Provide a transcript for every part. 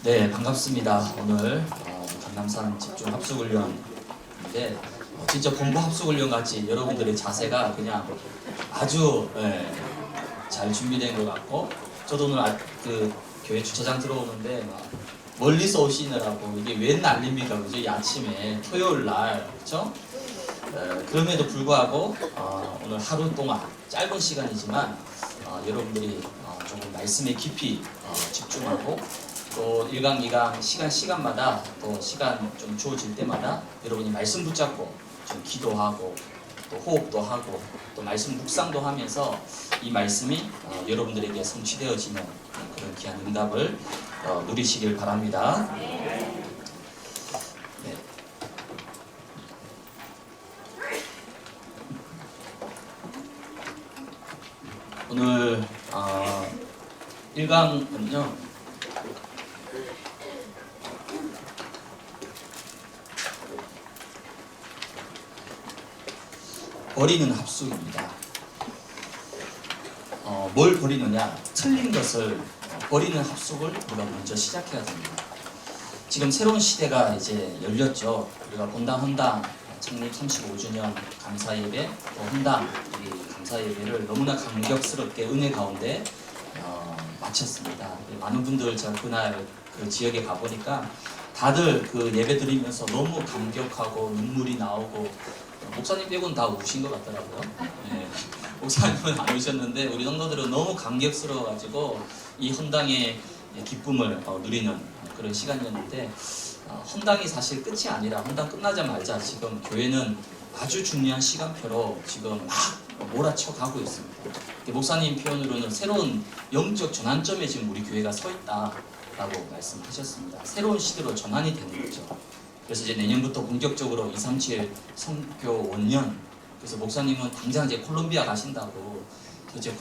네, 반갑습니다. 오늘 강남산 집중 합숙훈련인데 진짜 본부 합숙훈련 같이 여러분들의 자세가 그냥 아주 잘 준비된 것 같고, 저도 오늘 그 교회 주차장 들어오는데 막 멀리서 오시느라고 이게 웬 난립니까, 그죠? 이 아침에 토요일 날, 그렇죠? 그럼에도 불구하고 오늘 하루 동안 짧은 시간이지만 여러분들이 조금 말씀에 깊이 집중하고, 또 1강, 2강 시간마다 또 시간 좀 주어질 때마다 여러분이 말씀 붙잡고 좀 기도하고 또 호흡도 하고 또 말씀 묵상도 하면서 이 말씀이 여러분들에게 성취되어지는 그런 귀한 응답을 누리시길 바랍니다. 네. 오늘 1강은요 버리는 합숙입니다. 뭘 버리느냐? 틀린 것을 버리는 합숙을 우리가 먼저 시작해야 됩니다. 지금 새로운 시대가 이제 열렸죠. 우리가 본당 헌당 창립 35주년 감사예배, 또 헌당 이 감사예배를 너무나 감격스럽게 은혜 가운데 마쳤습니다. 많은 분들 제가 그날 그 지역에 가보니까 다들 그 예배 드리면서 너무 감격하고 눈물이 나오고, 목사님 빼고는 다 우신 것 같더라고요. 네. 목사님은 안 우셨는데 우리 성도들은 너무 감격스러워가지고 이 헌당의 기쁨을 누리는 그런 시간이었는데, 헌당이 사실 끝이 아니라 헌당 끝나자마자 지금 교회는 아주 중요한 시간표로 지금 막 몰아쳐 가고 있습니다. 목사님 표현으로는 새로운 영적 전환점에 지금 우리 교회가 서 있다라고 말씀하셨습니다. 새로운 시대로 전환이 되는 거죠. 그래서 이제 내년부터 본격적으로 237 선교 원년, 그래서 목사님은 당장 이제 콜롬비아 가신다고, 이제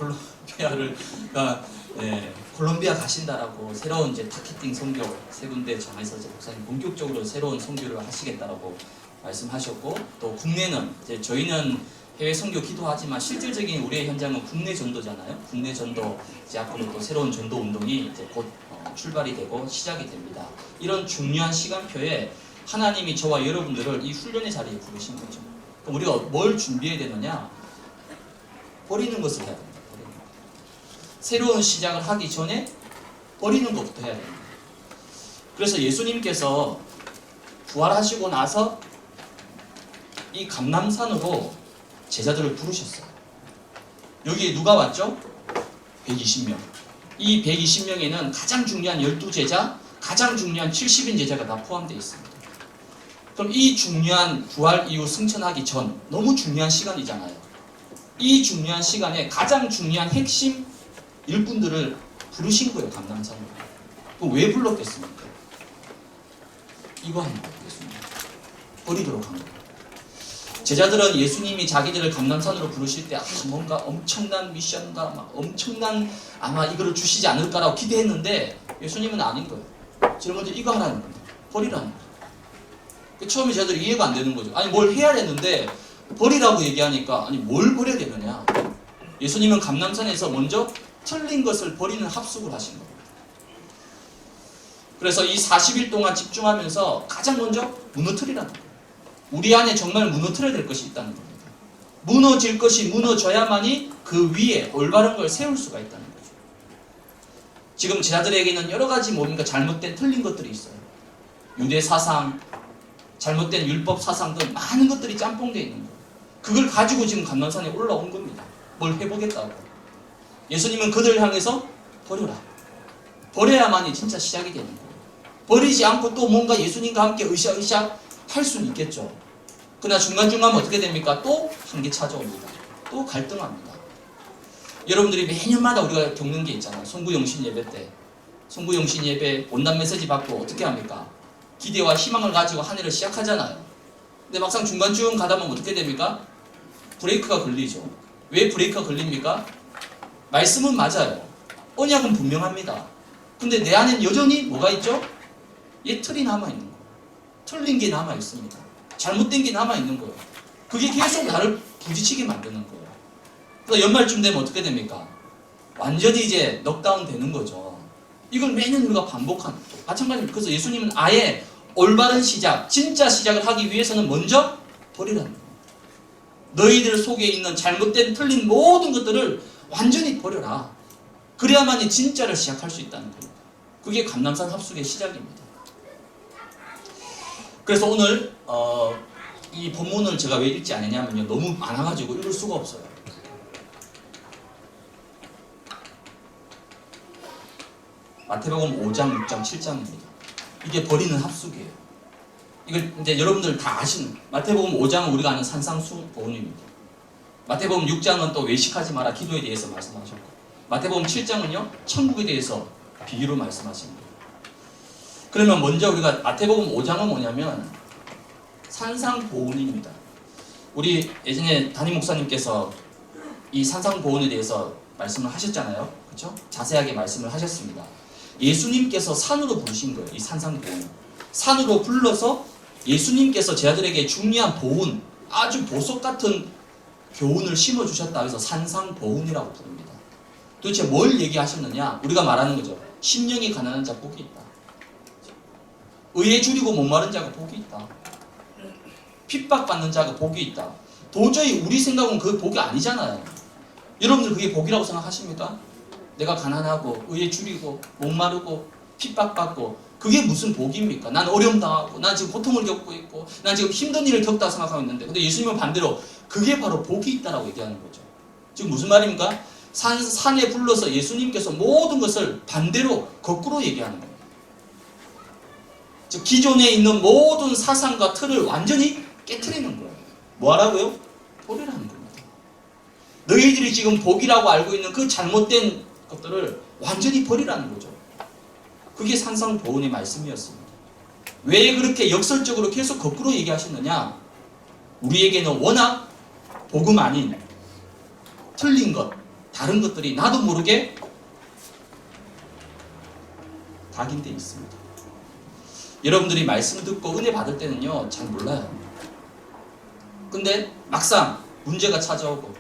콜롬비아 가신다라고 새로운 이제 타겟팅 선교 세 군데 정해서 이제 목사님 본격적으로 새로운 선교를 하시겠다라고 말씀하셨고, 또 국내는 이제 저희는 해외 선교 기도하지만 실질적인 우리의 현장은 국내 전도잖아요. 국내 전도 이제 앞으로 또 새로운 전도 운동이 이제 곧 출발이 되고 시작이 됩니다. 이런 중요한 시간표에 하나님이 저와 여러분들을 이 훈련의 자리에 부르신 거죠. 그럼 우리가 뭘 준비해야 되느냐? 버리는 것을 해야 됩니다. 버리는 것. 새로운 시작을 하기 전에 버리는 것부터 해야 됩니다. 그래서 예수님께서 부활하시고 나서 이 감람산으로 제자들을 부르셨어요. 여기에 누가 왔죠? 120명. 이 120명에는 가장 중요한 12제자, 가장 중요한 70인 제자가 다 포함되어 있습니다. 그럼 이 중요한 부활 이후 승천하기 전 너무 중요한 시간이잖아요. 이 중요한 시간에 가장 중요한 핵심 일꾼들을 부르신 거예요, 감람산으로. 그럼 왜 불렀겠습니까? 이거 하는 거예요, 예수님. 버리도록 한 거예요. 제자들은 예수님이 자기들을 감람산으로 부르실 때 뭔가 엄청난 미션과 막 엄청난 아마 이거를 주시지 않을까라고 기대했는데 예수님은 아닌 거예요. 제일 먼저 이거 하라는 겁니다. 버리라는 거예요. 처음에 제자들이 이해가 안 되는 거죠. 아니 뭘 해야 되는데 버리라고 얘기하니까 아니 뭘 버려야 되느냐. 예수님은 감람산에서 먼저 틀린 것을 버리는 합숙을 하신 겁니다. 그래서 이 40일 동안 집중하면서 가장 먼저 무너뜨리라는 거예요. 우리 안에 정말 무너뜨려야 될 것이 있다는 겁니다. 무너질 것이 무너져야만이 그 위에 올바른 걸 세울 수가 있다는 거죠. 지금 제자들에게는 여러 가지 뭡니까 잘못된 틀린 것들이 있어요. 유대 사상, 잘못된 율법 사상 등 많은 것들이 짬뽕되어 있는 거예요. 그걸 가지고 지금 감람산에 올라온 겁니다. 뭘 해보겠다고. 예수님은 그들을 향해서 버려라. 버려야만이 진짜 시작이 되는 거예요. 버리지 않고 또 뭔가 예수님과 함께 으쌰으쌰 할 수는 있겠죠. 그러나 중간중간 어떻게 됩니까? 또 한계 찾아옵니다. 또 갈등합니다. 여러분들이 매년마다 우리가 겪는 게 있잖아요. 송구영신 예배 때. 송구영신 예배 온난 메시지 받고 어떻게 합니까? 기대와 희망을 가지고 한 해를 시작하잖아요. 근데 막상 중간쯤 가다 보면 어떻게 됩니까? 브레이크가 걸리죠. 왜 브레이크가 걸립니까? 말씀은 맞아요. 언약은 분명합니다. 근데 내 안에는 여전히 뭐가 있죠? 옛 틀이 남아있는 거예요. 틀린 게 남아있습니다. 잘못된 게 남아있는 거예요. 그게 계속 나를 부딪히게 만드는 거예요. 그래서 연말쯤 되면 어떻게 됩니까? 완전히 이제 넉다운 되는 거죠. 이걸 매년 우리가 반복하는 거예요. 마찬가지입니다. 그래서 예수님은 아예 올바른 시작, 진짜 시작을 하기 위해서는 먼저 버리라는 거예요. 너희들 속에 있는 잘못된 틀린 모든 것들을 완전히 버려라. 그래야만이 진짜를 시작할 수 있다는 겁니다. 그게 감람산 합숙의 시작입니다. 그래서 오늘 이 본문을 제가 왜 읽지 않느냐면요, 너무 많아가지고 읽을 수가 없어요. 마태복음 5장, 6장, 7장입니다. 이게 버리는 합숙이에요. 이걸 이제 여러분들 다 아시는, 마태복음 5장은 우리가 아는 산상수훈입니다. 마태복음 6장은 또 외식하지 마라 기도에 대해서 말씀하셨고, 마태복음 7장은요 천국에 대해서 비유로 말씀하십니다. 그러면 먼저 우리가 마태복음 5장은 뭐냐면 산상보훈입니다. 우리 예전에 담임 목사님께서 이 산상보훈에 대해서 말씀을 하셨잖아요. 그렇죠? 자세하게 말씀을 하셨습니다. 예수님께서 산으로 부르신 거예요. 이 산상보훈. 산으로 불러서 예수님께서 제자들에게 중요한 보훈, 아주 보석 같은 교훈을 심어주셨다 해서 산상보훈이라고 부릅니다. 도대체 뭘 얘기하셨느냐? 우리가 말하는 거죠. 심령이 가난한 자 복이 있다. 의에 줄이고 목마른 자가 복이 있다. 핍박받는 자가 복이 있다. 도저히 우리 생각은 그 복이 아니잖아요. 여러분들 그게 복이라고 생각하십니까? 내가 가난하고 의에 줄이고 목마르고 핍박받고 그게 무슨 복입니까? 난 어려움 당하고 난 지금 고통을 겪고 있고 난 지금 힘든 일을 겪다 생각하고 있는데, 근데 예수님은 반대로 그게 바로 복이 있다라고 얘기하는 거죠. 지금 무슨 말입니까? 산에 불러서 예수님께서 모든 것을 반대로 거꾸로 얘기하는 겁니다. 즉 기존에 있는 모든 사상과 틀을 완전히 깨트리는 거예요. 뭐 하라고요? 버리라는 겁니다. 너희들이 지금 복이라고 알고 있는 그 잘못된 것들을 완전히 버리라는 거죠. 그게 산상보훈의 말씀이었습니다. 왜 그렇게 역설적으로 계속 거꾸로 얘기하셨느냐? 우리에게는 워낙 복음 아닌 틀린 것, 다른 것들이 나도 모르게 각인되어 있습니다. 여러분들이 말씀 듣고 은혜 받을 때는요 잘 몰라요. 근데 막상 문제가 찾아오고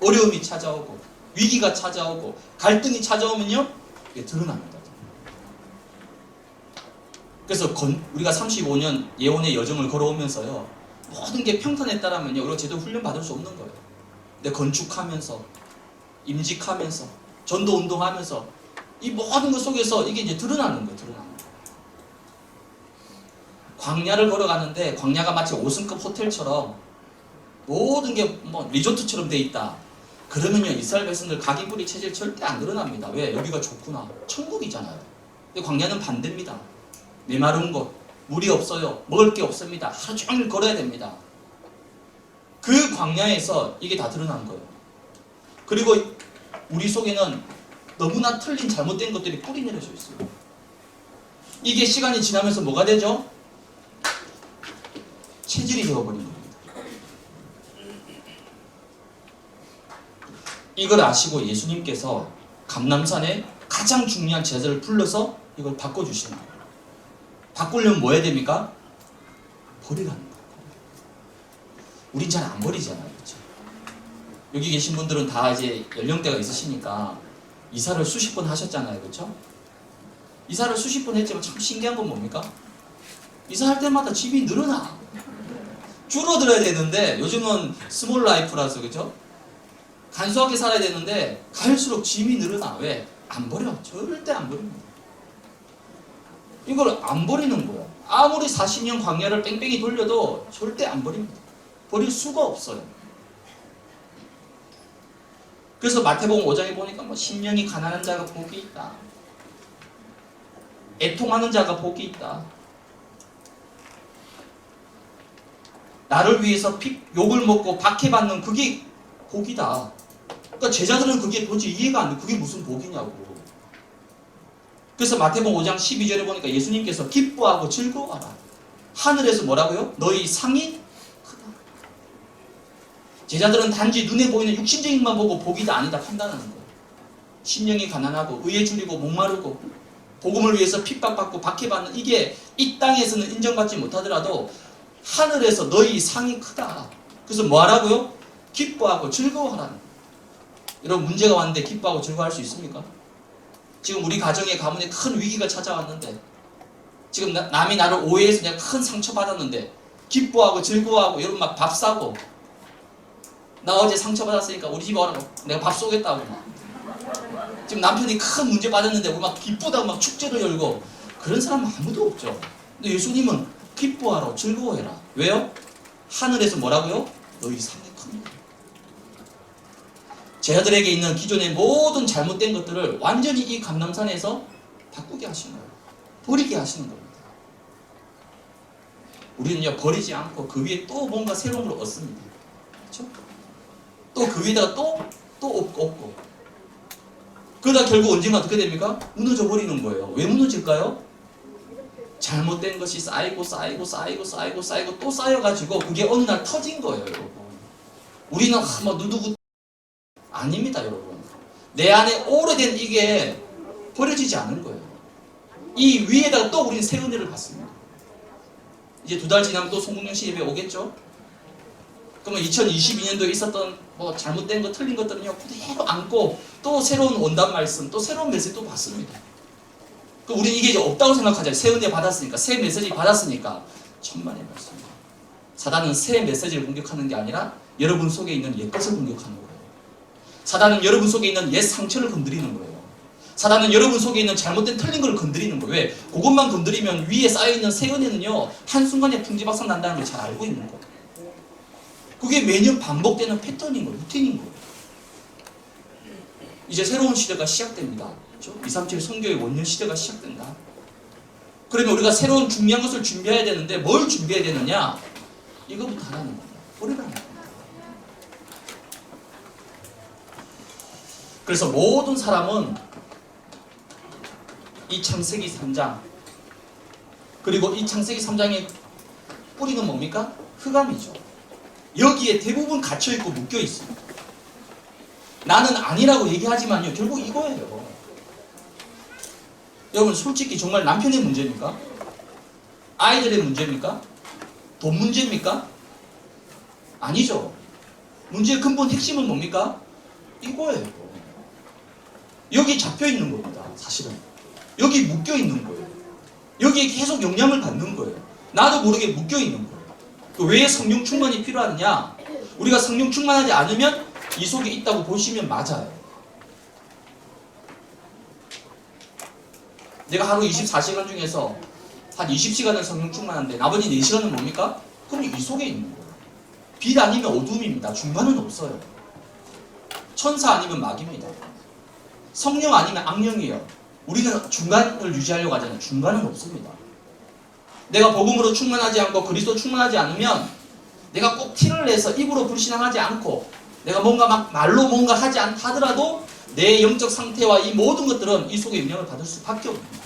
어려움이 찾아오고 위기가 찾아오고 갈등이 찾아오면요 이게 드러납니다. 그래서 우리가 35년 예언의 여정을 걸어오면서요 모든 게 평탄했다라면요 우리가 제대로 훈련 받을 수 없는 거예요. 근데 건축하면서 임직하면서 전도 운동하면서 이 모든 것 속에서 이게 이제 드러나는 거예요. 드러나는 거예요. 광야를 걸어가는데 광야가 마치 5승급 호텔처럼 모든 게 뭐 리조트처럼 돼 있다. 그러면요 이스라엘 백성들 각인구리 체질 절대 안 드러납니다. 왜? 여기가 좋구나. 천국이잖아요. 근데 광야는 반대입니다. 메마른 곳, 물이 없어요. 먹을 게 없습니다. 하루 종일 걸어야 됩니다. 그 광야에서 이게 다 드러난 거예요. 그리고 우리 속에는 너무나 틀린 잘못된 것들이 뿌리 내려져 있어요. 이게 시간이 지나면서 뭐가 되죠? 체질이 되어버린 겁니다. 이걸 아시고 예수님께서 감람산에 가장 중요한 제자를 불러서 이걸 바꿔주시는 거예요. 바꾸려면 뭐 해야 됩니까? 버리라는 거예요. 우린 잘 안 버리잖아요. 그렇죠? 여기 계신 분들은 다 이제 연령대가 있으시니까 이사를 수십 번 하셨잖아요. 그렇죠? 이사를 수십 번 했지만 참 신기한 건 뭡니까? 이사할 때마다 집이 늘어나. 줄어들어야 되는데 요즘은 스몰 라이프라서 그렇죠? 간소하게 살아야 되는데 갈수록 짐이 늘어나. 왜? 안 버려. 절대 안 버립니다. 이걸 안 버리는 거야. 아무리 40년 광야를 뺑뺑이 돌려도 절대 안 버립니다. 버릴 수가 없어요. 그래서 마태복음 5장에 보니까 뭐 심령이 가난한 자가 복이 있다. 애통하는 자가 복이 있다. 나를 위해서 욕을 먹고 박해받는 그게 복이다. 그러니까 제자들은 그게 도저히 이해가 안 돼. 그게 무슨 복이냐고. 그래서 마태복음 5장 12절에 보니까 예수님께서 기뻐하고 즐거워하라. 하늘에서 뭐라고요? 너희 상이 크다. 제자들은 단지 눈에 보이는 육신적인 것만 보고 복이다 아니다 판단하는 거예요. 심령이 가난하고 의에 줄이고 목마르고 복음을 위해서 핍박받고 박해받는 이게 이 땅에서는 인정받지 못하더라도 하늘에서 너희 상이 크다. 그래서 뭐 하라고요? 기뻐하고 즐거워하라는 거예요. 여러분 문제가 왔는데 기뻐하고 즐거워할 수 있습니까? 지금 우리 가정에 가문에 큰 위기가 찾아왔는데, 지금 남이 나를 오해해서 내가 큰 상처받았는데 기뻐하고 즐거워하고 여러분 막 밥 사고, 나 어제 상처받았으니까 우리 집에 와라, 내가 밥 쏘겠다고 막. 지금 남편이 큰 문제 받았는데 우리 막 기쁘다고 막 축제도 열고, 그런 사람 아무도 없죠. 근데 예수님은 기뻐하라, 즐거워해라. 왜요? 하늘에서 뭐라고요? 너희 상이 큽니다. 제자들에게 있는 기존의 모든 잘못된 것들을 완전히 이 감람산에서 바꾸게 하신 거예요. 버리게 하시는 겁니다. 우리는요, 버리지 않고 그 위에 또 뭔가 새로운 걸 얻습니다. 그렇죠? 또 그 위에다가 또 얻고. 그러다 결국 언젠가 어떻게 됩니까? 무너져 버리는 거예요. 왜 무너질까요? 잘못된 것이 쌓이고 또 쌓여가지고 그게 어느 날 터진 거예요, 여러분. 우리는 누구 아닙니다, 여러분. 내 안에 오래된 이게 버려지지 않은 거예요. 이 위에다가 또 우리는 새 은혜를 받습니다. 이제 2달 지나면 또 송국령씨 예배 오겠죠? 그러면 2022년도에 있었던 뭐 잘못된 거, 틀린 것들은요, 그대로 안고 또 새로운 원단 말씀, 또 새로운 메시지 또 받습니다. 그 우리는 이게 이제 없다고 생각하잖아요. 새 은혜 받았으니까, 새 메시지 받았으니까. 천만의 말씀입니다. 사단은 새 메시지를 공격하는 게 아니라 여러분 속에 있는 옛 것을 공격하는 거예요. 사단은 여러분 속에 있는 옛 상처를 건드리는 거예요. 사단은 여러분 속에 있는 잘못된 틀린 걸 건드리는 거예요. 왜? 그것만 건드리면 위에 쌓여있는 새 은혜는요, 한순간에 풍지박산 난다는 걸 잘 알고 있는 거예요. 그게 매년 반복되는 패턴인 거예요. 루틴인 거예요. 이제 새로운 시대가 시작됩니다. 그렇죠? 237 선교의 원년 시대가 시작된다. 그러면 우리가 새로운 중요한 것을 준비해야 되는데 뭘 준비해야 되느냐? 이거부터 하라는 겁니다. 버리라는 겁니다. 그래서 모든 사람은 이 창세기 3장, 그리고 이 창세기 3장의 뿌리는 뭡니까? 흑암이죠. 여기에 대부분 갇혀있고 묶여있어요. 나는 아니라고 얘기하지만요, 결국 이거예요. 여러분, 솔직히 정말 남편의 문제입니까? 아이들의 문제입니까? 돈 문제입니까? 아니죠. 문제의 근본 핵심은 뭡니까? 이거예요. 여기 잡혀있는 겁니다, 사실은. 여기 묶여있는 거예요. 여기에 계속 영향을 받는 거예요. 나도 모르게 묶여있는 거예요. 왜 성령 충만이 필요하느냐? 우리가 성령 충만하지 않으면 이 속에 있다고 보시면 맞아요. 내가 하루 24시간 중에서 한 20시간을 성령 충만한데 나머지 4시간은 뭡니까? 그럼 이 속에 있는 거예요. 빛 아니면 어둠입니다. 중간은 없어요. 천사 아니면 마귀입니다. 성령 아니면 악령이에요. 우리는 중간을 유지하려고 하잖아요. 중간은 없습니다. 내가 복음으로 충만하지 않고 그리스도 충만하지 않으면 내가 꼭 티를 내서 입으로 불신앙하지 않고 내가 뭔가 막 말로 뭔가 하더라도 내 영적 상태와 이 모든 것들은 이 속에 영향을 받을 수밖에 없습니다.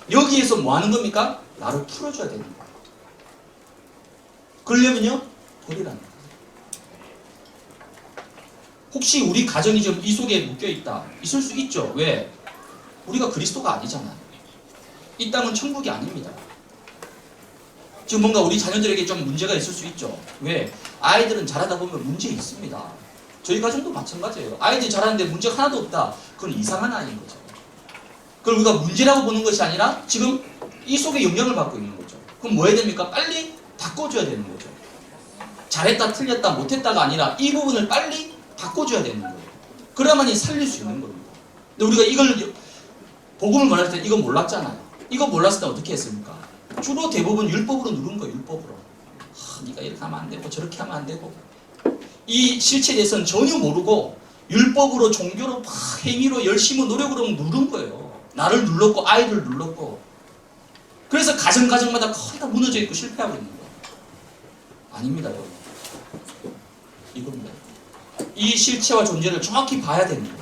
여기에서 뭐 하는 겁니까? 나를 풀어줘야 되는 거예요. 그러려면요, 버리라는 거예요. 혹시 우리 가정이 지금 이 속에 묶여있다. 있을 수 있죠. 왜? 우리가 그리스도가 아니잖아요. 이 땅은 천국이 아닙니다. 지금 뭔가 우리 자녀들에게 좀 문제가 있을 수 있죠. 왜? 아이들은 자라다 보면 문제 있습니다. 저희 가정도 마찬가지예요. 아이들이 자라는데 문제가 하나도 없다. 그건 이상한 아이인 거죠. 그걸 우리가 문제라고 보는 것이 아니라 지금 이 속에 영향을 받고 있는 거죠. 그럼 뭐 해야 됩니까? 빨리 바꿔줘야 되는 거죠. 잘했다, 틀렸다, 못했다가 아니라 이 부분을 빨리 바꿔줘야 되는 거예요. 그래야만이 살릴 수 있는 겁니다. 근데 우리가 이걸 복음을 말할 때 이거 몰랐잖아요. 이거 몰랐을 때 어떻게 했습니까? 주로 대부분 율법으로 누른 거예요. 율법으로. 네가 이렇게 하면 안 되고 저렇게 하면 안 되고. 이 실체에 대해서는 전혀 모르고 율법으로 종교로 막 행위로 열심히 노력으로 누른 거예요. 나를 눌렀고 아이를 눌렀고. 그래서 가정마다 거의 다 무너져 있고 실패하고 있는 거예요. 아닙니다, 여러분. 이겁니다. 이 실체와 존재를 정확히 봐야 되는 거예요.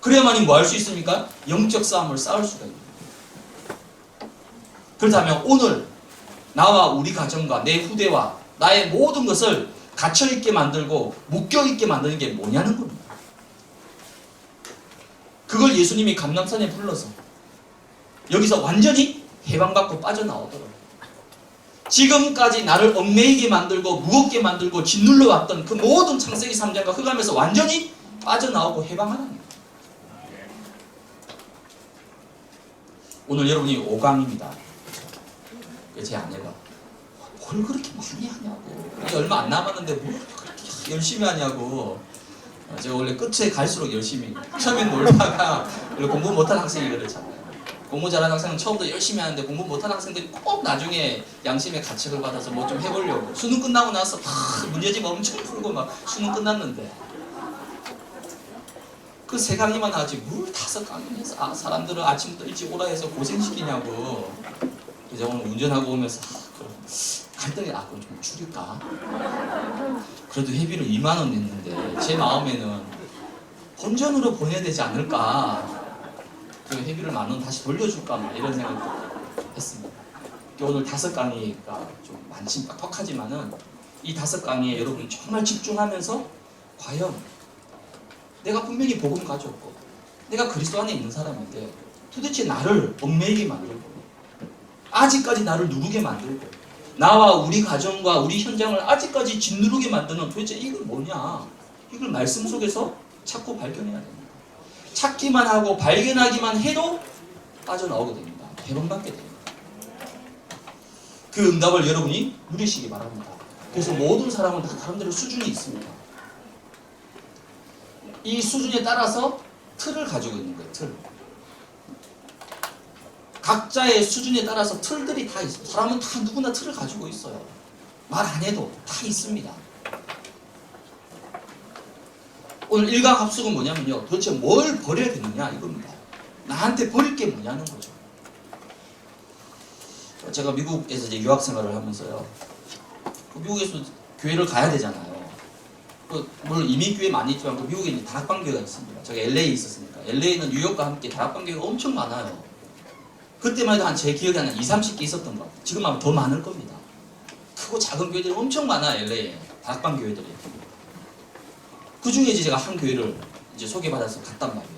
그래야만이 뭐 할 수 있습니까? 영적 싸움을 싸울 수가 있는 거예요. 그렇다면 오늘 나와 우리 가정과 내 후대와 나의 모든 것을 갇혀있게 만들고 묶여있게 만드는 게 뭐냐는 겁니다. 그걸 예수님이 감람산에 불러서 여기서 완전히 해방받고 빠져나오도록, 지금까지 나를 얽매이게 만들고 무겁게 만들고 짓눌러 왔던 그 모든 창세기 3장과 흑암에서 완전히 빠져나오고 해방하라는 거예요. 오늘 여러분이 5강입니다. 제 아내가 뭘 그렇게 많이 하냐고, 이제 얼마 안 남았는데 뭘 그렇게 열심히 하냐고. 제가 원래 끝에 갈수록 열심히, 처음엔 놀다가 공부 못하는 학생이 그렇잖아요. 공부 잘하는 학생은 처음부터 열심히 하는데 공부 못하는 학생들이 꼭 나중에 양심의 가책을 받아서 뭐 좀 해보려고, 수능 끝나고 나서 막 문제집 엄청 풀고 막 수능 끝났는데 그 3강의만 하지 뭘 5강을 해서 사람들은 아침부터 일찍 오라 해서 고생시키냐고. 그래서 오늘 운전하고 오면서 그럼 갈등이 그럼 좀 줄일까? 그래도 회비를 2만 원 냈는데 제 마음에는 본전으로 보내야 되지 않을까? 그 회비를 10,000원 다시 돌려줄까? 막 이런 생각도 했습니다. 오늘 5강의가 좀 많지 빡빡하지만은 이 5강의에 여러분이 정말 집중하면서 과연 내가 분명히 복음 가져왔고 내가 그리스도 안에 있는 사람인데 도대체 나를 얽매이게 만들고 아직까지 나를 누르게 만들고 나와 우리 가정과 우리 현장을 아직까지 짓누르게 만드는 도대체 이걸 뭐냐? 이걸 말씀 속에서 찾고 발견해야 됩니다. 찾기만 하고 발견하기만 해도 빠져나오게 됩니다. 해방받게 됩니다. 그 응답을 여러분이 누리시기 바랍니다. 그래서 모든 사람은 다 나름대로 수준이 있습니다. 이 수준에 따라서 틀을 가지고 있는 거예요. 틀. 각자의 수준에 따라서 틀들이 다 있어요. 사람은 다 누구나 틀을 가지고 있어요. 말 안 해도 다 있습니다. 오늘 1강 합숙은 뭐냐면요, 도대체 뭘 버려야 되느냐 이겁니다. 나한테 버릴 게 뭐냐는 거죠. 제가 미국에서 이제 유학 생활을 하면서요, 미국에서 교회를 가야 되잖아요. 물론 이민교회 많이 있지만 미국에 이제 다락방교회가 있습니다. 제가 LA에 있었으니까. LA는 뉴욕과 함께 다락방교회가 엄청 많아요. 그때만 해도 제 기억에 한 20-30개 있었던 것 같아요. 지금 아마 더 많을 겁니다. 크고 작은 교회들이 엄청 많아요. LA에 다락방교회들이. 그 중에 이제 제가 한 교회를 이제 소개받아서 갔단 말이에요.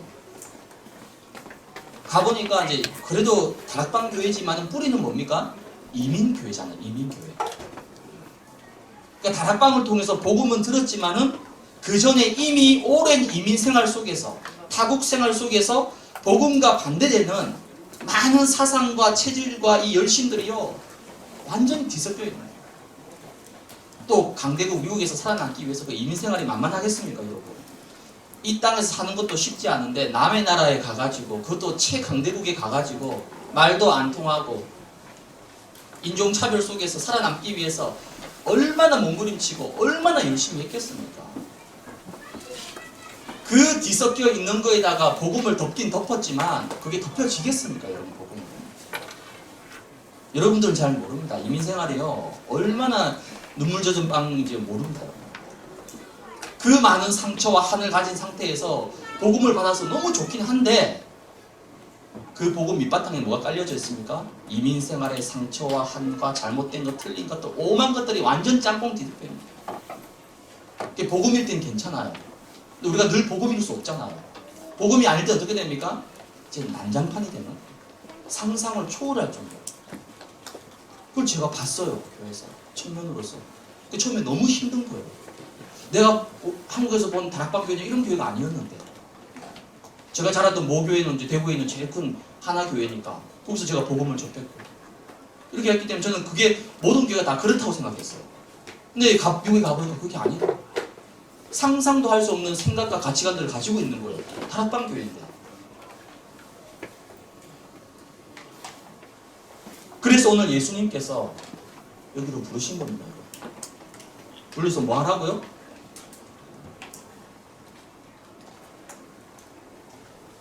가보니까 이제 그래도 다락방교회지만 뿌리는 뭡니까? 이민교회잖아요. 이민교회. 그러니까 다락방을 통해서 복음은 들었지만은 그 전에 이미 오랜 이민 생활 속에서, 타국 생활 속에서 복음과 반대되는 많은 사상과 체질과 이 열심들이요 완전히 뒤섞여 있는 거예요. 또 강대국 미국에서 살아남기 위해서 그 이민 생활이 만만하겠습니까, 여러분? 이 땅에서 사는 것도 쉽지 않은데 남의 나라에 가가지고, 그것도 최강대국에 가가지고 말도 안 통하고 인종차별 속에서 살아남기 위해서 얼마나 몸부림치고 얼마나 열심히 했겠습니까? 그 뒤섞여 있는 거에다가 복음을 덮긴 덮었지만 그게 덮여지겠습니까, 여러분? 복음은. 여러분들은 잘 모릅니다. 이민생활이요 얼마나 눈물 젖은 빵인지 모릅니다. 그 많은 상처와 한을 가진 상태에서 복음을 받아서 너무 좋긴 한데 그 복음 밑바탕에 뭐가 깔려져 있습니까? 이민생활의 상처와 한과 잘못된 것, 틀린 것들, 오만 것들이 완전 짬뽕 뒤집혀입니다. 복음일 땐 괜찮아요. 근데 우리가 늘 복음일 수 없잖아요. 복음이 아닐 때 어떻게 됩니까? 이제 난장판이 되는, 상상을 초월할 정도. 그걸 제가 봤어요. 교회에서 청년으로서. 처음에 너무 힘든 거예요. 내가 한국에서 본 다락방 교회는 이런 교회가 아니었는데, 제가 자랐던 모교회는 이제 대구에 있는 제일 큰 하나교회니까 거기서 제가 복음을 접했고, 이렇게 했기 때문에 저는 그게 모든 교회가 다 그렇다고 생각했어요. 근데 미국에 가보니까 그게 아니더라고요. 상상도 할 수 없는 생각과 가치관들을 가지고 있는 거예요. 다락방 교회인데. 그래서 오늘 예수님께서 여기로 부르신 겁니다. 불러서 뭐 하라고요?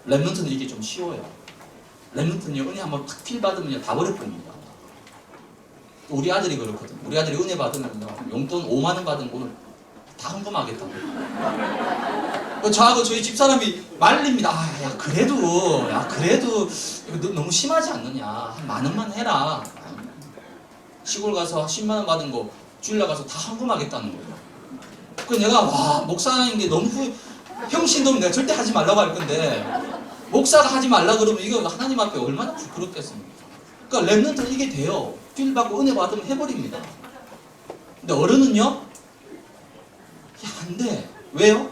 렘넌트는 이게 좀 쉬워요. 렘넌트는요, 은혜 한번 탁 필 받으면 다 버려버립니다. 우리 아들이 그렇거든. 우리 아들이 은혜 받으면요, 용돈 5만 원 받으면 오늘 다 헌금하겠다고. 저하고 저희 집사람이 말립니다. 야 그래도 이거 너무 심하지 않느냐. 한 10,000원만 해라. 시골 가서 10만 원 받은 거 주일날 가서 다 헌금하겠다는 거예요. 그래서 내가 목사인 게 너무 형신도면 내가 절대 하지 말라고 할 건데, 목사가 하지 말라 그러면 이거 하나님 앞에 얼마나 부끄럽겠습니까? 그러니까 렘넌트는 이게 돼요. 필 받고 은혜 받으면 해버립니다. 근데 어른은요, 안 돼. 왜요?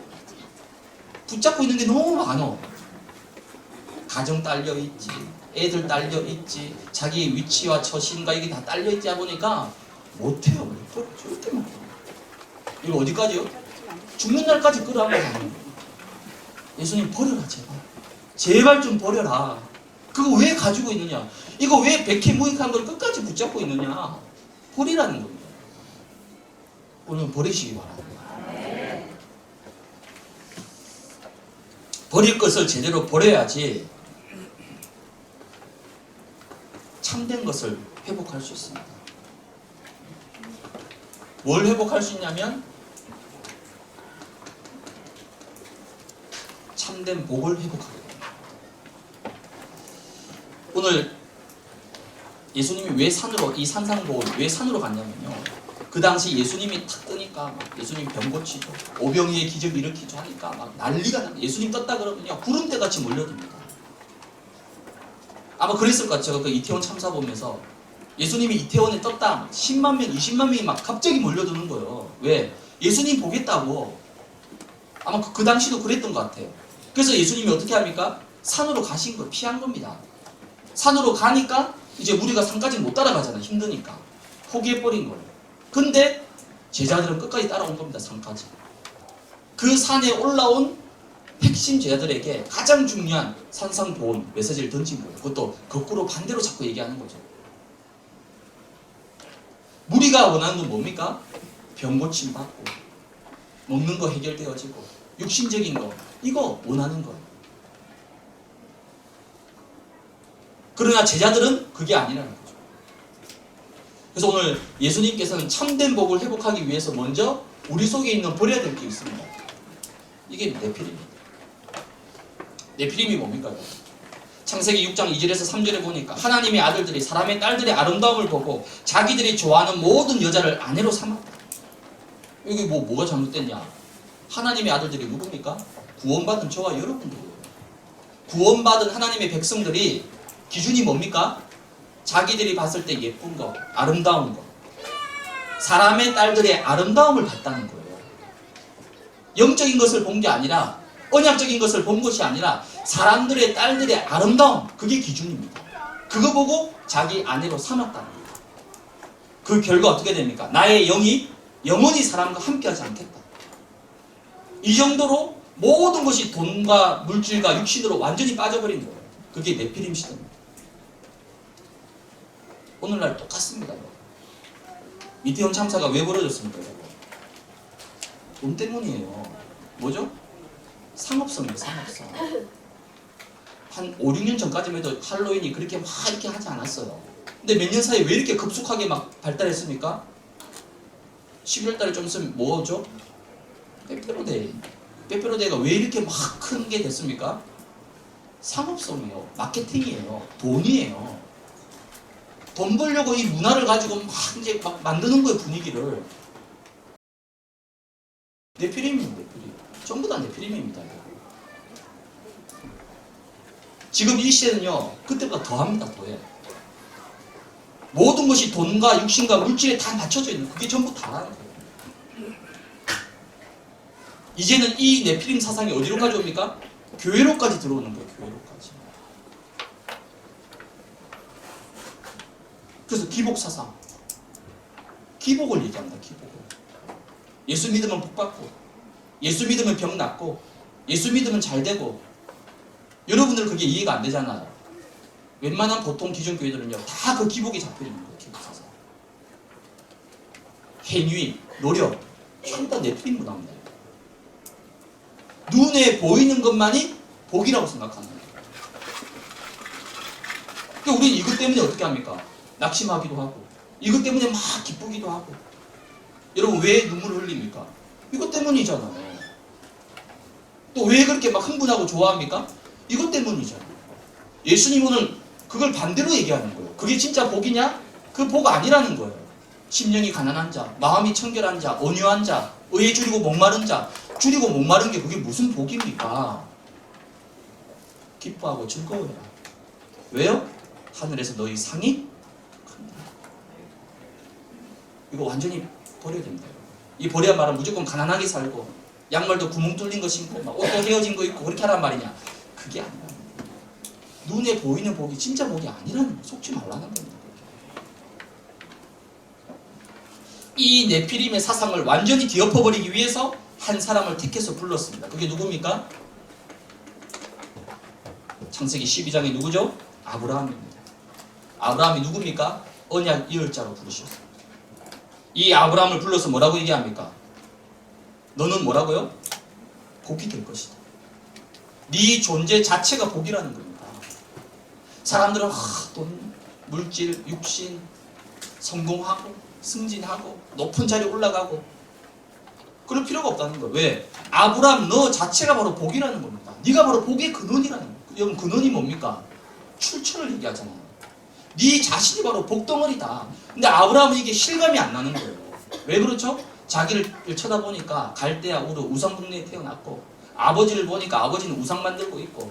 붙잡고 있는 게 너무 많어. 가정 딸려있지, 애들 딸려있지, 자기 위치와 처신과 이게 다 딸려있다 보니까 못해요. 절대 못해요. 이거 어디까지요? 죽는 날까지 끌어안고 가는 거예요. 예수님 버려라 제발. 제발 좀 버려라. 그거 왜 가지고 있느냐? 이거 왜 백해무익한 걸 끝까지 붙잡고 있느냐? 버리라는 겁니다. 오늘 버리시기 바랍니다. 버릴 것을 제대로 버려야지 참된 것을 회복할 수 있습니다. 뭘 회복할 수 있냐면 참된 복을 회복하게 됩니다. 오늘 예수님이 왜 산으로, 이 산상복을 왜 산으로 갔냐면요, 그 당시 예수님이 탁 뜨니까 막 예수님 병 고치죠, 오병이의 기적 일으키죠 하니까 막 난리가 나. 예수님 떴다 그러면요 구름대같이 몰려듭니다. 아마 그랬을 것 같아요. 그 이태원 참사 보면서 예수님이 이태원에 떴다 10만 명, 20만 명이 막 갑자기 몰려드는 거예요. 왜? 예수님 보겠다고. 아마 그 당시도 그랬던 것 같아요. 그래서 예수님이 어떻게 합니까? 산으로 가신 걸 피한 겁니다. 산으로 가니까 이제 우리가 산까지 못 따라가잖아요. 힘드니까. 포기해버린 거예요. 근데 제자들은 끝까지 따라온 겁니다. 산까지. 그 산에 올라온 핵심 제자들에게 가장 중요한 산상보온 메시지를 던진 거예요. 그것도 거꾸로 반대로 자꾸 얘기하는 거죠. 우리가 원하는 건 뭡니까? 병 고침 받고 먹는 거 해결되어지고 육신적인 거, 이거 원하는 거예요. 그러나 제자들은 그게 아니라는 거죠. 그래서 오늘 예수님께서는 참된 복을 회복하기 위해서 먼저 우리 속에 있는 버려야 될 게 있습니다. 이게 네피림입니다. 네피림이 뭡니까? 창세기 6장 2절에서 3절에 보니까 하나님의 아들들이 사람의 딸들의 아름다움을 보고 자기들이 좋아하는 모든 여자를 아내로 삼았다. 여기 뭐가 잘못됐냐? 하나님의 아들들이 누굽니까? 구원받은 저와 여러분들이에요. 구원받은 하나님의 백성들이 기준이 뭡니까? 자기들이 봤을 때 예쁜 거, 아름다운 거. 사람의 딸들의 아름다움을 봤다는 거예요. 영적인 것을 본 게 아니라, 언약적인 것을 본 것이 아니라 사람들의 딸들의 아름다움, 그게 기준입니다. 그거 보고 자기 아내로 삼았다는 거예요. 그 결과 어떻게 됩니까? 나의 영이 영원히 사람과 함께하지 않겠다. 이 정도로 모든 것이 돈과 물질과 육신으로 완전히 빠져버린 거예요. 그게 네피림 시대입니다. 오늘날 똑같습니다. 이태원 참사가 왜 벌어졌습니까? 돈 때문이에요. 뭐죠? 상업성이에요. 상업성. 한 5, 6년 전까지만 해도 할로윈이 그렇게 막 이렇게 하지 않았어요. 근데 몇 년 사이에 왜 이렇게 급속하게 막 발달했습니까? 11월 달에 좀 있으면 뭐죠? 빼빼로데이. 빼빼로데이가 왜 이렇게 막 큰 게 됐습니까? 상업성이에요. 마케팅이에요. 돈이에요. 돈 벌려고 이 문화를 가지고 막 이제 막 만드는 거예요, 분위기를. 네피림이에요, 네피림. 전부 다 네피림입니다. 지금 이 시대는요, 그때보다 더합니다, 더해. 모든 것이 돈과 육신과 물질에 다 맞춰져 있는, 그게 전부 다라는 거예요. 이제는 이 네피림 사상이 어디로 가져옵니까? 교회로까지 들어오는 거예요, 교회로까지. 그래서 기복 사상. 기복을 얘기합니다, 기복을. 예수 믿으면 복 받고, 예수 믿으면 병 낫고, 예수 믿으면 잘 되고. 여러분들 그게 이해가 안 되잖아요. 웬만한 보통 기존 교회들은요, 다 그 기복이 잡혀 있는 거예요, 기복 사상. 행위, 노력, 전부 다 네피림 문화입니다. 눈에 보이는 것만이 복이라고 생각하는 거예요. 그러니까 우리는 이것 때문에 어떻게 합니까? 낙심하기도 하고, 이것 때문에 막 기쁘기도 하고. 여러분 왜 눈물을 흘립니까? 이것 때문이잖아요. 또 왜 그렇게 막 흥분하고 좋아합니까? 이것 때문이잖아요. 예수님은 그걸 반대로 얘기하는 거예요. 그게 진짜 복이냐? 그 복 아니라는 거예요. 심령이 가난한 자, 마음이 청결한 자, 온유한 자, 의에 줄이고 목마른 자. 줄이고 목마른 게 그게 무슨 복입니까? 기뻐하고 즐거워해라. 왜요? 하늘에서 너희 상이 큰다. 이거 완전히 버려야 됩니다. 이 버려야 말은 무조건 가난하게 살고 양말도 구멍 뚫린 거 신고 막 옷도 헤어진 거 입고 그렇게 하란 말이냐. 그게 아니라 눈에 보이는 복이 진짜 복이 아니라는 거. 속지 말라는 겁니다. 이 네피림의 사상을 완전히 뒤엎어버리기 위해서 한 사람을 택해서 불렀습니다. 그게 누굽니까? 창세기 12장이 누구죠? 아브라함입니다. 아브라함이 누굽니까? 언약 이을자로 부르셨어요. 이 아브라함을 불러서 뭐라고 얘기합니까? 너는 뭐라고요? 복이 될 것이다. 네 존재 자체가 복이라는 겁니다. 사람들은 돈, 물질, 육신, 성공하고 승진하고 높은 자리에 올라가고 그럴 필요가 없다는 거예요. 왜? 아브라함 너 자체가 바로 복이라는 겁니다. 네가 바로 복의 근원이라는 거예요. 여러분 근원이 뭡니까? 출처를 얘기하잖아요. 네 자신이 바로 복덩어리다. 근데 아브라함은 이게 실감이 안 나는 거예요. 왜 그렇죠? 자기를 쳐다보니까 갈대아 우르 우상국내에 태어났고 아버지를 보니까 아버지는 우상 만들고 있고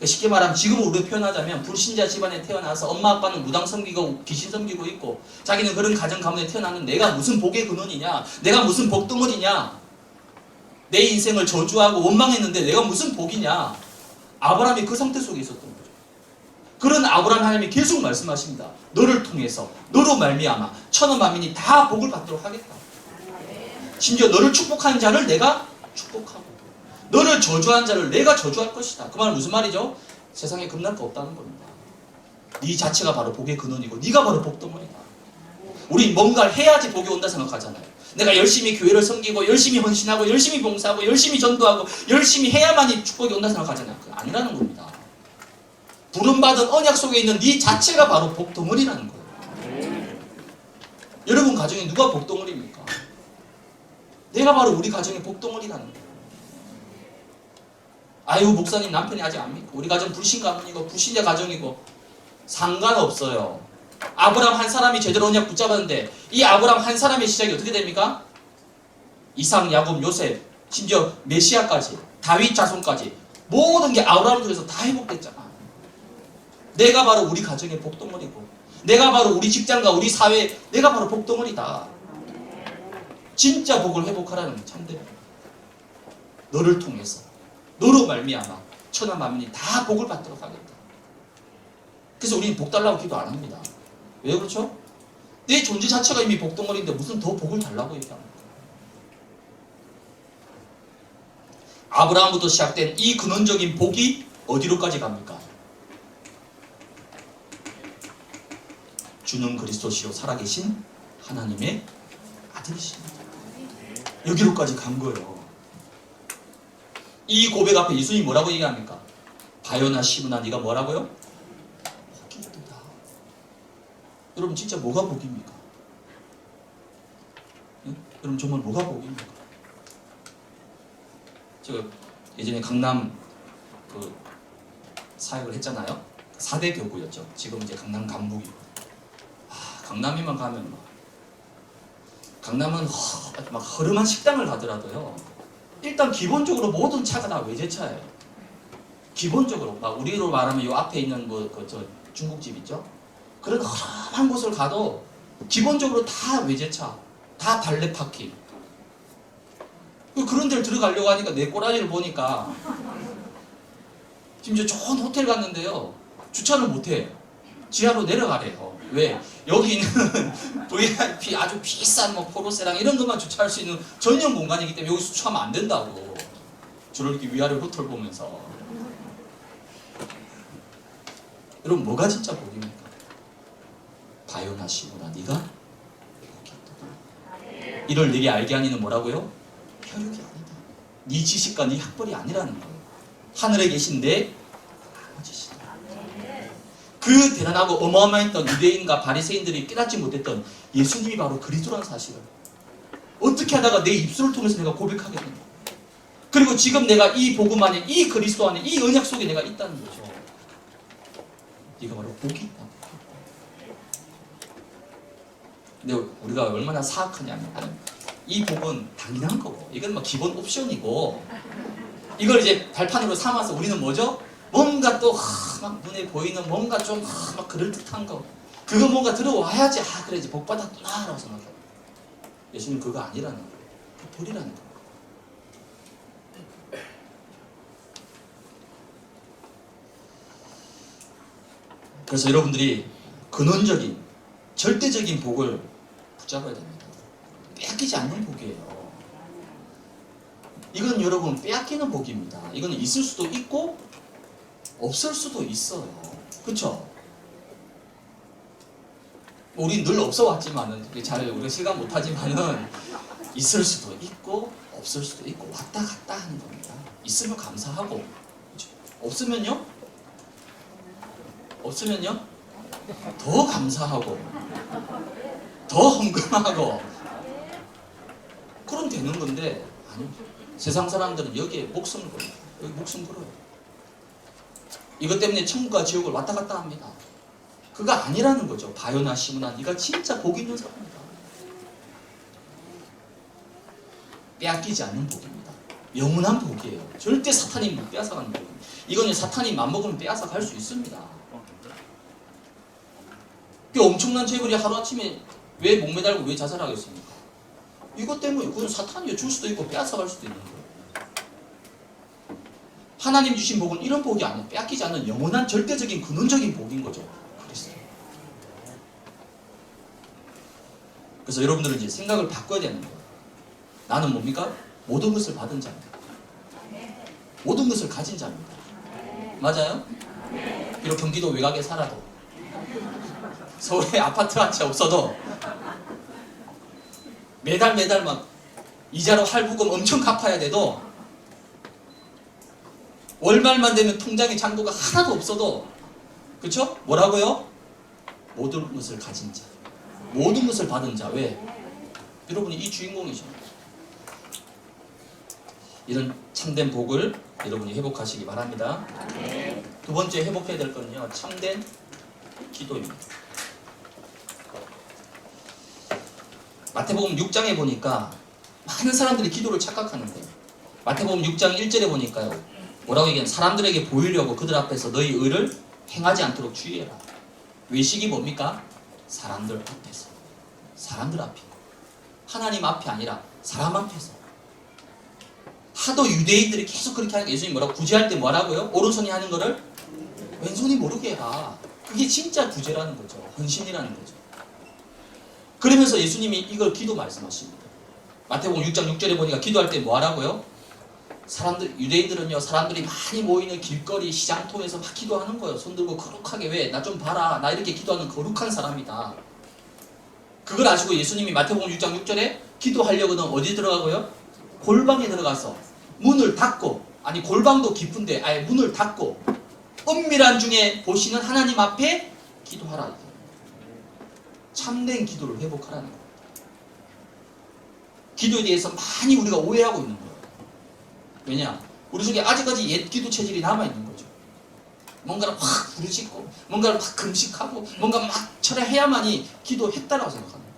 쉽게 말하면 지금 우리가 표현하자면 불신자 집안에 태어나서 엄마 아빠는 무당 섬기고 귀신 섬기고 있고 자기는 그런 가정 가문에 태어났는데 내가 무슨 복의 근원이냐, 내가 무슨 복덩어리냐, 내 인생을 저주하고 원망했는데 내가 무슨 복이냐. 아브라함이 그 상태 속에 있었던 거죠. 그런 아브라함 하나님이 계속 말씀하십니다. 너를 통해서 너로 말미암아 천하 만민이 다 복을 받도록 하겠다. 심지어 너를 축복하는 자를 내가 축복하고 너를 저주한 자를 내가 저주할 것이다. 그 말은 무슨 말이죠? 세상에 금날 거 없다는 겁니다. 네 자체가 바로 복의 근원이고 네가 바로 복덩어리다. 우리 뭔가를 해야지 복이 온다 생각하잖아요. 내가 열심히 교회를 섬기고 열심히 헌신하고 열심히 봉사하고 열심히 전도하고 열심히 해야만이 축복이 온다 생각하잖아요. 그게 아니라는 겁니다. 부름받은 언약 속에 있는 네 자체가 바로 복덩어리라는 거예요. 여러분 가정에 누가 복덩어리입니까? 내가 바로 우리 가정의 복덩어리라는 거예요. 아유 목사님 남편이 아직 안 믿고 우리 가정 불신 가문이고 불신자 가정이고 상관없어요. 아브라함 한 사람이 제대로 언약 붙잡았는데 이 아브라함 한 사람의 시작이 어떻게 됩니까? 이삭, 야곱, 요셉 심지어 메시아까지 다윗 자손까지 모든 게 아브라함을 통해서 다 회복됐잖아. 내가 바로 우리 가정의 복덩어리고 내가 바로 우리 직장과 우리 사회 내가 바로 복덩어리다. 진짜 복을 회복하라는 참된 너를 통해서 너로 말미암아 천하 만민이 다 복을 받도록 하겠다. 그래서 우리는 복 달라고 기도 안 합니다. 왜 그렇죠? 내 존재 자체가 이미 복덩어리인데 무슨 더 복을 달라고 얘기합니까? 아브라함부터 시작된 이 근원적인 복이 어디로까지 갑니까? 주는 그리스도시요 살아계신 하나님의 아들이십니다. 여기로까지 간 거예요. 이 고백 앞에 예수님이 뭐라고 얘기합니까? 바요나 시므나 네가 뭐라고요? 복이 있도다. 여러분 진짜 뭐가 복입니까? 응? 여러분 정말 뭐가 복입니까? 제가 예전에 강남 그 사역을 했잖아요. 4대 교구였죠. 지금 이제 강남 간북이. 강남에만 가면 막 강남은 막 허름한 식당을 가더라도요. 일단 기본적으로 모든 차가 다 외제차예요. 기본적으로 막 우리로 말하면 요 앞에 있는 뭐 저 중국집 있죠. 그런 허름한 곳을 가도 기본적으로 다 외제차, 다 발레 파킹. 그런 데를 들어가려고 하니까 내 꼬라지를 보니까 지금 좋은 호텔 갔는데요. 주차를 못해. 지하로 내려가래요. 왜? 여기 있는 VIP 아주 비싼 뭐 포르쉐랑 이런 것만 주차할 수 있는 전용 공간이기 때문에 여기서 주차하면 안 된다고. 저를 이렇게 위아래로 훑어보면서. 여러분 뭐가 진짜 복입니까? 바요나 시므나 네가 복이 있도다. 이를 내게 알게 하니는 뭐라고요? 혈육이 아니다. 네 지식과 네 학벌이 아니라는 거예요. 하늘에 계신 내 아버지시다. 그 대단하고 어마어마했던 유대인과 바리새인들이 깨닫지 못했던 예수님이 바로 그리스도라는 사실을 어떻게 하다가 내 입술을 통해서 내가 고백하겠는가. 그리고 지금 내가 이 복음 안에 이 그리스도 안에 이 언약 속에 내가 있다는 거죠. 네가 바로 복이 있다. 근데 우리가 얼마나 사악하냐면 이 복은 당연한 거고 이건 뭐 기본 옵션이고 이걸 이제 발판으로 삼아서 우리는 뭐죠? 뭔가 또 막 눈에 보이는 뭔가 좀 막 그럴듯한 거 그거 뭔가 들어와야지 그래 이제 복 받았구나 라고 생각해요. 예수님 그거 아니라는 거예요. 그 복이라는 거예요. 그래서 여러분들이 근원적인 절대적인 복을 붙잡아야 됩니다. 빼앗기지 않는 복이에요. 이건 여러분 빼앗기는 복입니다. 이건 있을 수도 있고 없을 수도 있어요. 그렇죠? 우리 늘 없어 왔지만은 잘 우리가 실감 못하지만은 있을 수도 있고 없을 수도 있고 왔다 갔다 하는 겁니다. 있으면 감사하고 그렇죠? 없으면요 더 감사하고 더 헌금하고 그럼 되는 건데 아니 세상 사람들은 여기에 목숨을 걸어요. 여기 목숨 걸어요. 이것 때문에 천국과 지옥을 왔다 갔다 합니다. 그거 아니라는 거죠. 바요나 시므나 네가 진짜 복 있는 사람이다. 빼앗기지 않는 복입니다. 영원한 복이에요. 절대 사탄이 못 빼앗아가는 복입니다. 이거는 사탄이 맘먹으면 빼앗아갈 수 있습니다. 그 엄청난 재물이 하루아침에 왜 목매달고 왜 자살하겠습니까? 이것 때문에 그건 사탄이 줄 수도 있고 빼앗아갈 수도 있는 거예요. 하나님 주신 복은 이런 복이 아니에요. 빼앗기지 않는 영원한 절대적인 근원적인 복인 거죠. 그리스도. 그래서 여러분들은 이제 생각을 바꿔야 되는 거예요. 나는 뭡니까? 모든 것을 받은 자입니다. 모든 것을 가진 자입니다. 맞아요? 비록 경기도 외곽에 살아도 서울에 아파트 한 채 없어도 매달 막 이자로 할부금 엄청 갚아야 돼도 월말만 되면 통장에 잔고가 하나도 없어도 그렇죠? 뭐라고요? 모든 것을 가진 자, 모든 것을 받은 자. 왜? 여러분이 이 주인공이죠. 이런 참된 복을 여러분이 회복하시기 바랍니다. 두 번째 회복해야 될 거는요, 참된 기도입니다. 마태복음 6장에 보니까 많은 사람들이 기도를 착각하는데 마태복음 6장 1절에 보니까요, 뭐라고 얘기하면 사람들에게 보이려고 그들 앞에서 너희 의를 행하지 않도록 주의해라. 외식이 뭡니까? 사람들 앞에서. 사람들 앞에. 하나님 앞이 아니라 사람 앞에서. 하도 유대인들이 계속 그렇게 하니까 예수님이 뭐라고? 구제할 때 뭐라고요? 오른손이 하는 거를 왼손이 모르게 해라. 그게 진짜 구제라는 거죠. 헌신이라는 거죠. 그러면서 예수님이 이걸 기도 말씀하십니다. 마태복음 6장 6절에 보니까 기도할 때 뭐 하라고요? 유대인들은요, 사람들이 많이 모이는 길거리, 시장통에서 막 기도하는 거예요. 손 들고 거룩하게. 왜? 나 좀 봐라. 나 이렇게 기도하는 거룩한 사람이다. 그걸 아시고 예수님이 마태복음 6장 6절에 기도하려고는 어디 들어가고요? 골방에 들어가서 문을 닫고, 아니 골방도 깊은데 아예 문을 닫고 은밀한 중에 보시는 하나님 앞에 기도하라. 참된 기도를 회복하라는 겁니다. 기도에 대해서 많이 우리가 오해하고 있는 거예요. 왜냐? 우리 속에 아직까지 옛 기도 체질이 남아있는 거죠. 뭔가를 확 부르짖고 뭔가를 막 금식하고 뭔가 막 철회해야만이 기도했다라고 생각합니다.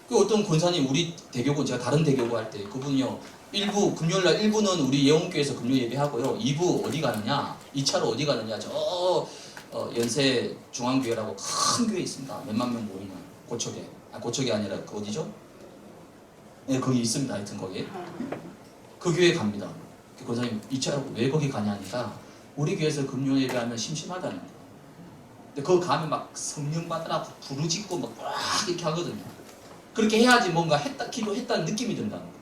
그 어떤 권사님, 우리 대교구, 제가 다른 대교구 할 때 그분이요, 금요일날 1부는 우리 예원교회에서 금요 예배하고요, 2부 어디 가느냐, 2차로 어디 가느냐, 연세 중앙교회라고 큰 교회 있습니다. 몇만 명 모이는 고척에. 고척이 아니라 그 어디죠? 네, 거기 있습니다. 하여튼 거기. 그 교회 갑니다. 그 권사님 2차로 왜 거기 가냐 하니까 우리 교회에서 금요 예배하면 심심하다는 거예요. 근데 거기 가면 막 성령 받으라 부르짖고 막 이렇게 하거든요. 그렇게 해야지 뭔가 기도했다는 느낌이 든다는 거예요.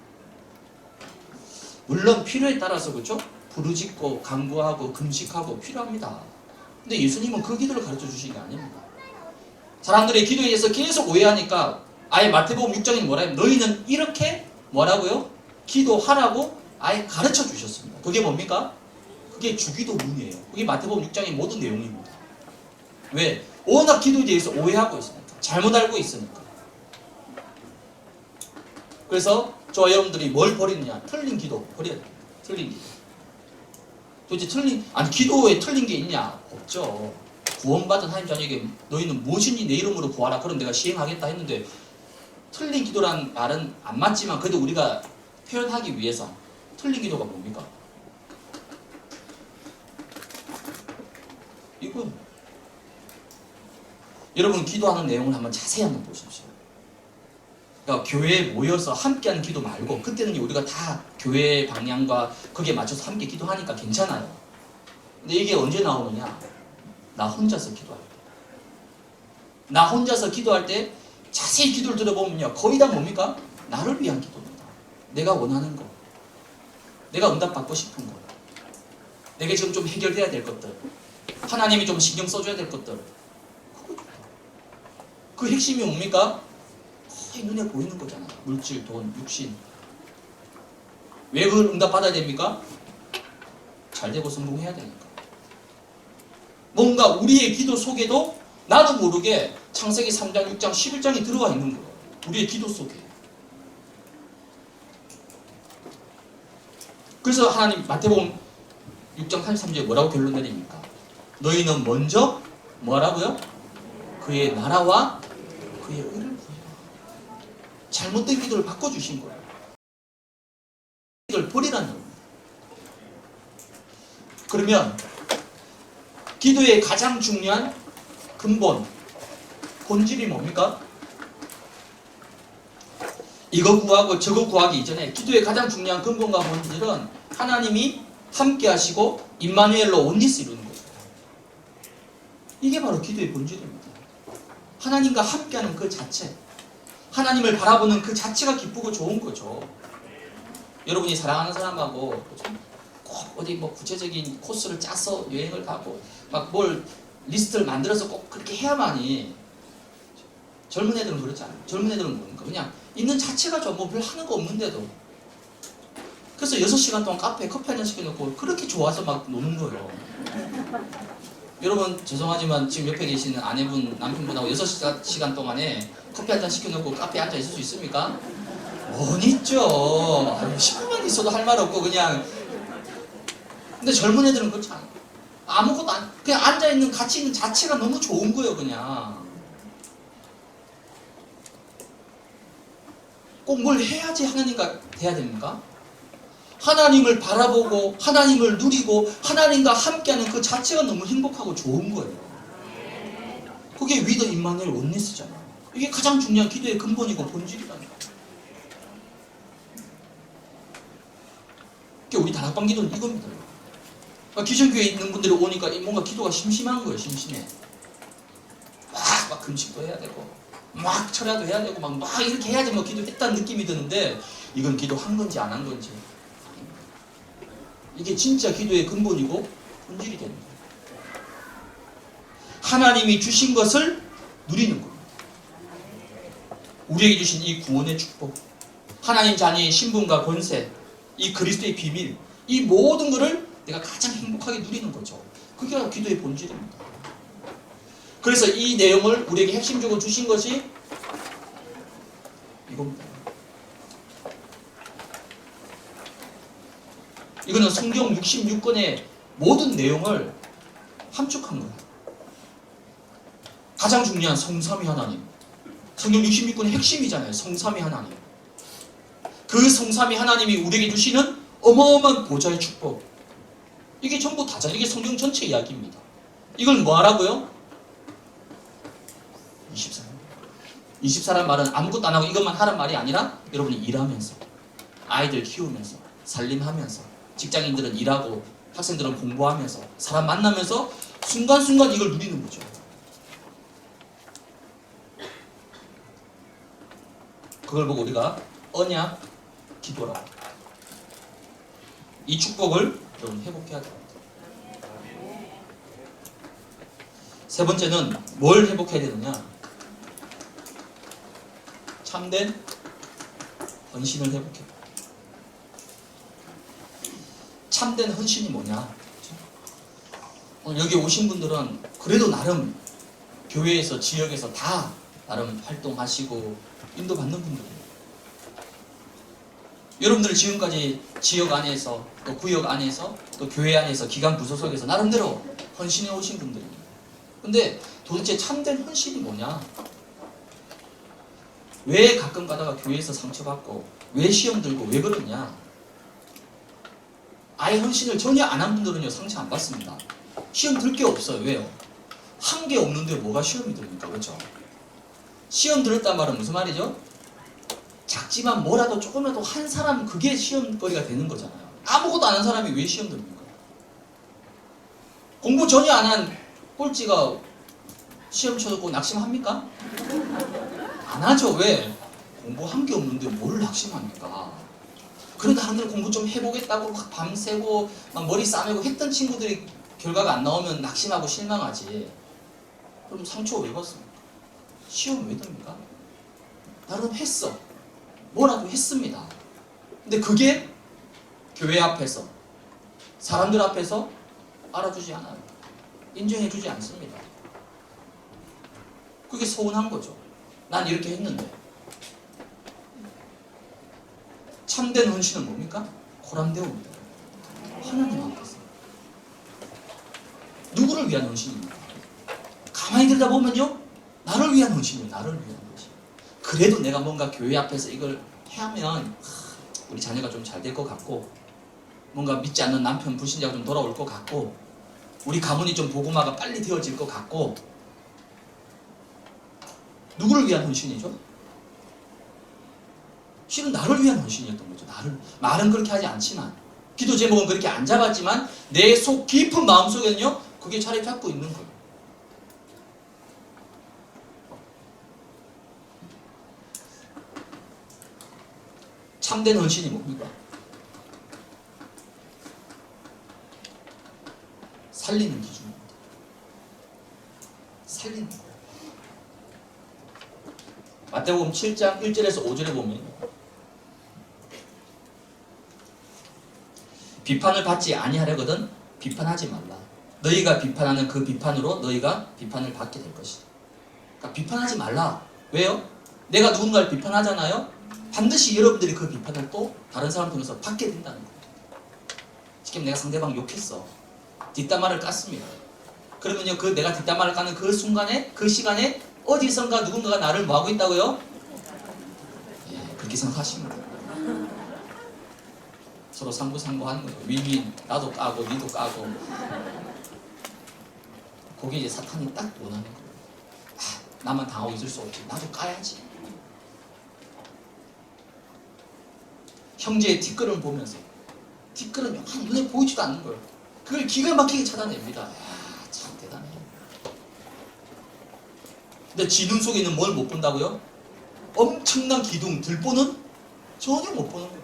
물론 필요에 따라서 그렇죠? 부르짖고 간구하고 금식하고 필요합니다. 근데 예수님은 그 기도를 가르쳐 주신 게 아닙니다. 사람들의 기도에 대해서 계속 오해하니까 아예 마태복음 6장에 뭐라요? 너희는 이렇게 뭐라고요? 기도하라고 아예 가르쳐 주셨습니다. 그게 뭡니까? 그게 주기도문이에요. 그게 마태복음 6장의 모든 내용입니다. 왜? 워낙 기도에 대해서 오해하고 있으니까. 잘못 알고 있으니까. 그래서 저와 여러분들이 뭘 버리느냐? 틀린 기도 버려야 돼요. 틀린 기도. 도대체 기도에 틀린 게 있냐? 없죠. 구원받은 하나님 자녀에게 너희는 무엇이니 내 이름으로 구하라. 그럼 내가 시행하겠다 했는데, 틀린 기도란 말은 안 맞지만 그래도 우리가 표현하기 위해서 틀린 기도가 뭡니까? 이건 여러분 기도하는 내용을 한번 자세히 한번 보십시오. 그러니까 교회에 모여서 함께하는 기도 말고, 그때는 우리가 다 교회 방향과 거기에 맞춰서 함께 기도하니까 괜찮아요. 근데 이게 언제 나오느냐? 나 혼자서 기도할 때. 나 혼자서 기도할 때 자세히 기도를 들어보면요. 거의 다 뭡니까? 나를 위한 기도입니다. 내가 원하는 거. 내가 응답받고 싶은 거. 내게 지금 좀 해결돼야 될 것들. 하나님이 좀 신경 써줘야 될 것들. 그 핵심이 뭡니까? 거의 눈에 보이는 거잖아. 물질, 돈, 육신. 왜 그걸 응답받아야 됩니까? 잘 되고 성공해야 되니까. 뭔가 우리의 기도 속에도 나도 모르게 창세기 3장, 6장, 11장이 들어가 있는 거예요. 우리의 기도 속에. 그래서 하나님 마태복음 6장 33절에 뭐라고 결론 내립니까? 너희는 먼저 뭐라고요? 그의 나라와 그의 의를 구해라. 잘못된 기도를 바꿔주신 거예요. 기도를 버리라는 겁니다. 그러면 기도의 가장 중요한 근본, 본질이 뭡니까? 이거 구하고 저거 구하기 이전에 기도의 가장 중요한 근본과 본질은 하나님이 함께 하시고 임마누엘로 온리스 이루는 거예요. 이게 바로 기도의 본질입니다. 하나님과 함께하는 그 자체, 하나님을 바라보는 그 자체가 기쁘고 좋은 거죠. 여러분이 사랑하는 사람하고 꼭 어디 뭐 구체적인 코스를 짜서 여행을 가고 막 뭘 리스트를 만들어서 꼭 그렇게 해야만이. 젊은 애들은 그렇지 않아요. 젊은 애들은 뭐니까 그냥 있는 자체가 좀 뭐 별 하는 거 없는데도. 그래서 6시간 동안 카페에 커피 한잔 시켜놓고 그렇게 좋아서 막 노는 거예요. 여러분 죄송하지만 지금 옆에 계시는 아내분, 남편분하고 6시간 동안에 커피 한잔 시켜놓고 카페에 앉아 있을 수 있습니까? 못 있죠. 10분만 있어도 할 말 없고 그냥. 근데 젊은 애들은 그렇지 않아요. 아무것도 그냥 앉아있는 가치 있는 자체가 너무 좋은 거예요. 그냥 꼭 뭘 해야지 하나님과 돼야 됩니까? 하나님을 바라보고 하나님을 누리고 하나님과 함께하는 그 자체가 너무 행복하고 좋은 거예요. 그게 위더 임마누엘 원리스잖아요. 이게 가장 중요한 기도의 근본이고 본질이라는 거예요. 우리 다락방 기도는 이겁니다. 기존교회에 있는 분들이 오니까 뭔가 기도가 심심한 거예요. 심심해. 막 금식도 해야 되고 막 철야도 해야 되고 막 이렇게 해야지 뭐 기도했다는 느낌이 드는데 이건 기도한 건지 안 한 건지. 이게 진짜 기도의 근본이고 본질이 되는 거예요. 하나님이 주신 것을 누리는 거예요. 우리에게 주신 이 구원의 축복, 하나님 자녀의 신분과 권세, 이 그리스도의 비밀, 이 모든 것을 내가 가장 행복하게 누리는 거죠. 그게 바로 기도의 본질입니다. 그래서 이 내용을 우리에게 핵심적으로 주신 것이 이겁니다. 이거는 성경 66권의 모든 내용을 함축한 거예요. 가장 중요한 성삼위 하나님. 성경 66권의 핵심이잖아요. 성삼위 하나님. 그 성삼위 하나님이 우리에게 주시는 어마어마한 보좌의 축복. 이게 전부 다잖아요. 이게 성경 전체 이야기입니다. 이걸 뭐 하라고요? 24란. 24란 말은 아무것도 안 하고 이것만 하란 말이 아니라 여러분이 일하면서, 아이들 키우면서, 살림하면서, 직장인들은 일하고, 학생들은 공부하면서, 사람 만나면서 순간순간 이걸 누리는 거죠. 그걸 보고 우리가 언약 기도라고. 이 축복을 여러분 회복해야 됩니다. 세 번째는 뭘 회복해야 되느냐? 참된 헌신을 회복해야 됩니다. 참된 헌신이 뭐냐? 오늘 여기 오신 분들은 그래도 나름 교회에서 지역에서 다 나름 활동하시고 인도받는 분들이에요. 여러분들 지금까지 지역 안에서 또 구역 안에서 또 교회 안에서 기관 부서 속에서 나름대로 헌신해 오신 분들입니다. 근데 도대체 참된 헌신이 뭐냐? 왜 가끔 가다가 교회에서 상처받고 왜 시험 들고 왜 그러냐? 아예 헌신을 전혀 안 한 분들은요 상처 안 받습니다. 시험 들 게 없어요. 왜요? 한 게 없는데 뭐가 시험이 들립니까? 그렇죠? 시험 들었단 말은 무슨 말이죠? 작지만 뭐라도 조금이라도 한 사람 그게 시험거리가 되는 거잖아요. 아무것도 안 한 사람이 왜 시험 듭니까? 공부 전혀 안 한 꼴찌가 시험 쳐놓고 낙심합니까? 안 하죠. 왜? 공부한 게 없는데 뭘 낙심합니까? 그러니까 한들 공부 좀 해보겠다고 막 밤새고 막 머리 싸매고 했던 친구들이 결과가 안 나오면 낙심하고 실망하지. 그럼 상처 왜 받습니까? 시험 왜 듭니까? 나름 했어. 뭐라도 했습니다. 근데 그게 교회 앞에서 사람들 앞에서 알아주지 않아요. 인정해주지 않습니다. 그게 서운한 거죠. 난 이렇게 했는데. 참된 헌신은 뭡니까? 고람대우입니다. 하나님 앞에서. 누구를 위한 헌신입니까? 가만히 들여다보면요, 나를 위한 헌신이에요. 나를 위한 헌신. 그래도 내가 뭔가 교회 앞에서 이걸 해하면 우리 자녀가 좀 잘 될 것 같고, 뭔가 믿지 않는 남편 불신자가 좀 돌아올 것 같고, 우리 가문이 좀 복음화가 빨리 되어질 것 같고. 누구를 위한 헌신이죠? 실은 나를 위한 헌신이었던 거죠. 말은 그렇게 하지 않지만, 기도 제목은 그렇게 안 잡았지만 내 속 깊은 마음속에는요, 그게 자리 잡고 있는 거예요. 참된 헌신이 뭡니까? 살리는 기준입니다. 살리는 거예요. 마태복음 7장 1절에서 5절에 보면 비판을 받지 아니하려거든 비판하지 말라. 너희가 비판하는 그 비판으로 너희가 비판을 받게 될 것이다. 그러니까 비판하지 말라. 왜요? 내가 누군가를 비판하잖아요. 반드시 여러분들이 그 비판을 또 다른 사람 통해서 받게 된다는 거예요. 지금 내가 상대방 욕했어. 뒷담화를 깠습니다. 그러면요, 그 내가 뒷담화를 까는 그 순간에, 그 시간에 어디선가 누군가가 나를 뭐하고 있다고요? 예, 그렇게 생각하시면 돼요. 서로 상부상부하는 거예요. 윈윈. 나도 까고 니도 까고. 거기에 이제 사탄이 딱 원하는 거예요. 나만 당하고 있을 수 없지. 나도 까야지. 형제의 뒷걸음을 보면서, 뒷걸음이 눈에 보이지도 않는 거예요. 그걸 기가 막히게 찾아냅니다. 참 대단해. 근데 지 눈 속에 있는 뭘 못 본다고요? 엄청난 기둥, 들보는 전혀 못 보는 거예요.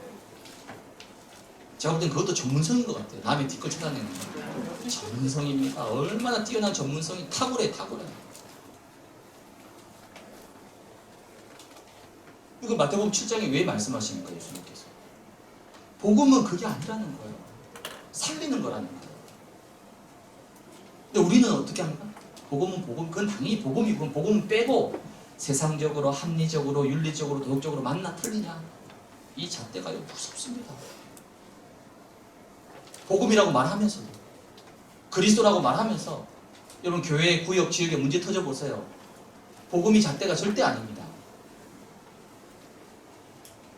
제가 볼 땐 그것도 전문성인 것 같아요. 남의 뒷걸 찾아내는 거. 전문성입니다. 얼마나 뛰어난 전문성이. 탁월해. 이거 마태복음 7장에 왜 말씀하십니까? 예수님께서. 복음은 그게 아니라는 거예요. 살리는 거라는 거예요. 근데 우리는 어떻게 합니까? 복음은 복음. 그건 당연히 복음이고, 복음은 빼고 세상적으로, 합리적으로, 윤리적으로, 도덕적으로 맞나 틀리냐, 이 잣대가요 무섭습니다. 복음이라고 말하면서도, 그리스도라고 말하면서, 여러분 교회, 구역, 지역에 문제 터져보세요. 복음이 잣대가 절대 아닙니다.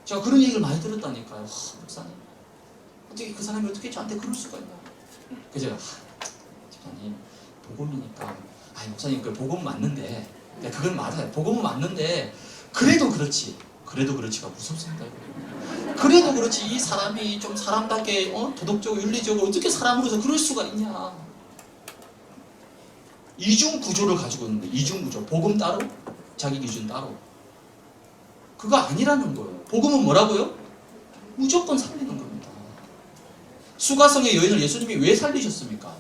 제가 그런 얘기를 많이 들었다니까요. 목사님, 어떻게 그 사람이 어떻게 저한테 그럴 수가 있냐. 그래서 제가 집사님, 복음이니까, 목사님 그 복음은 맞는데, 그건 맞아요. 복음은 맞는데 그래도 그렇지가 무섭습니다. 그래도 그렇지, 이 사람이 좀 사람답게 도덕적으로 윤리적으로 어떻게 사람으로서 그럴 수가 있냐. 이중 구조를 가지고 있는데, 이중 구조. 복음 따로, 자기 기준 따로. 그거 아니라는 거예요. 복음은 뭐라고요? 무조건 살리는 겁니다. 수가성의 여인을 예수님이 왜 살리셨습니까?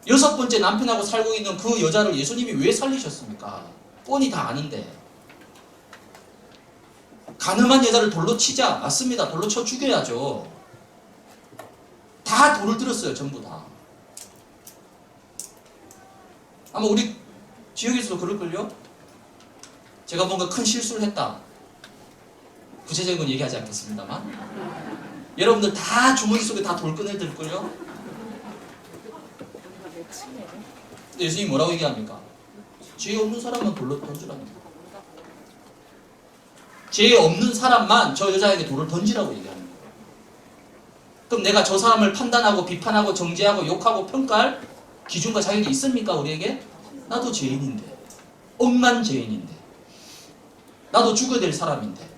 6번째 남편하고 살고 있는 그 여자를 예수님이 왜 살리셨습니까? 뻔히 다 아는데. 가늠한 여자를 돌로 치자. 맞습니다. 돌로 쳐 죽여야죠. 다 돌을 들었어요. 전부 다. 아마 우리 지역에서도 그럴걸요? 제가 뭔가 큰 실수를 했다. 구체적인 건 얘기하지 않겠습니다만, 여러분들 다 주머니 속에 다 돌 꺼내들걸요? 근데 예수님이 뭐라고 얘기합니까? 죄 없는 사람만 돌로 던지랍니다. 죄 없는 사람만 저 여자에게 돌을 던지라고 얘기하는 거예요. 그럼 내가 저 사람을 판단하고 비판하고 정죄하고 욕하고 평가할 기준과 자격이 있습니까? 우리에게? 나도 죄인인데, 억만 죄인인데, 나도 죽어야 될 사람인데,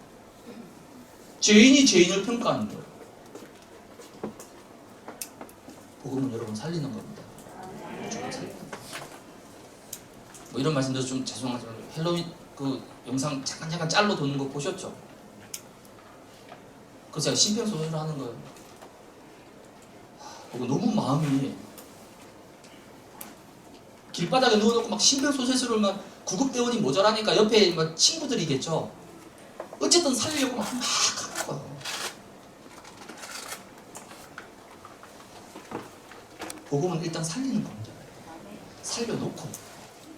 죄인이 죄인을 평가하는 거예요. 복음은 여러분 살리는 겁니다. 무조건 살리는 겁니다. 뭐 이런 말씀드려서 좀 죄송하지만 헬로윈 그 영상 잠깐 짤로 도는 거 보셨죠? 그래서 제가 심폐소생술을 하는 거예요. 그리고 너무 마음이 길바닥에 누워놓고 막 심폐소생술을 막 구급대원이 모자라니까 옆에 막 친구들이겠죠. 어쨌든 살리려고 막 하는 거예요. 복음은 일단 살리는 겁니다. 살려놓고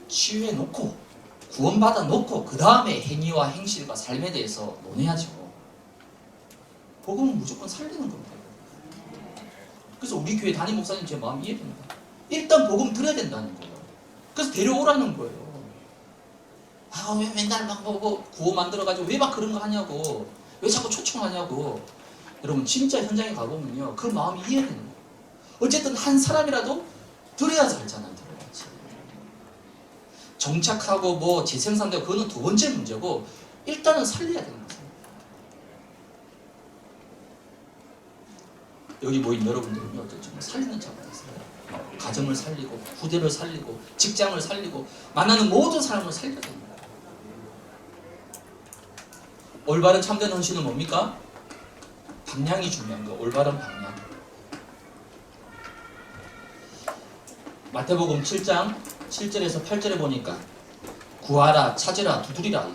치유해놓고 구원받아놓고 그 다음에 행위와 행실과 삶에 대해서 논해야죠. 복음은 무조건 살리는 겁니다. 그래서 우리 교회 담임 목사님 제 마음 이해됩니다. 일단 복음 들어야 된다는 거예요. 그래서 데려오라는 거예요. 아, 왜 맨날 막 뭐 구호 만들어가지고 왜 막 그런 거 하냐고, 왜 자꾸 초청하냐고. 여러분 진짜 현장에 가보면요 그 마음이 이해되는 거예요. 어쨌든 한 사람이라도 들어야 살잖아요. 들어야지. 정착하고 뭐 재생산되고 그거는 두 번째 문제고 일단은 살려야 되는 거죠. 여기 모인 여러분들은요 정말 살리는 자가 있어요. 가정을 살리고 후대를 살리고 직장을 살리고 만나는 모든 사람을 살려야 됩니다. 올바른 참된 헌신은 뭡니까? 방향이 중요한 거. 올바른 방향. 마태복음 7장 7절에서 8절에 보니까 구하라, 찾으라, 두드리라.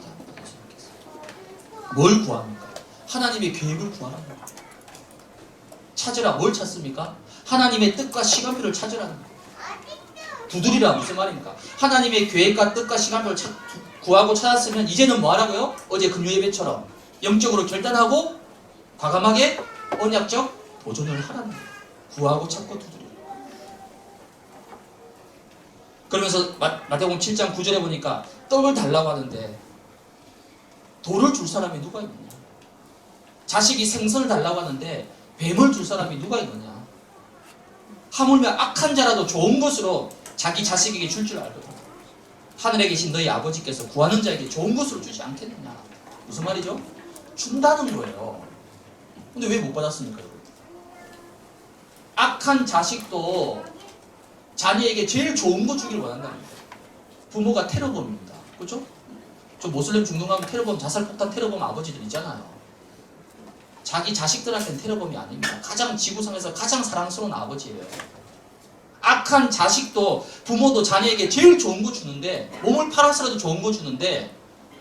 뭘 구합니까? 하나님의 계획을 구하라는 거예요. 찾으라, 뭘 찾습니까? 하나님의 뜻과 시간표를 찾으라는 거예요. 두드리라 무슨 말입니까? 하나님의 계획과 뜻과 시간표를 구하고 찾았으면 이제는 뭐 하라고요? 어제 금요예배처럼 영적으로 결단하고 과감하게 언약적 도전을 하라는 거예요. 구하고 찾고 두드리라. 그러면서 마태복음 7장 9절에 보니까 떡을 달라고 하는데 돌을 줄 사람이 누가 있느냐? 자식이 생선을 달라고 하는데 뱀을 줄 사람이 누가 있느냐? 하물며 악한 자라도 좋은 것으로 자기 자식에게 줄 줄 알거든. 하늘에 계신 너희 아버지께서 구하는 자에게 좋은 것으로 주지 않겠느냐? 무슨 말이죠? 준다는 거예요. 근데 왜 못 받았습니까? 여러분? 악한 자식도 자녀에게 제일 좋은 거 주기를 원한답니다. 부모가 테러범입니다. 그렇죠? 저 모슬렘 중동 가면 테러범, 자살폭탄 테러범 아버지들 있잖아요. 자기 자식들한테는 테러범이 아닙니다. 가장 지구상에서 가장 사랑스러운 아버지예요. 악한 자식도 부모도 자녀에게 제일 좋은 거 주는데 몸을 팔아서라도 좋은 거 주는데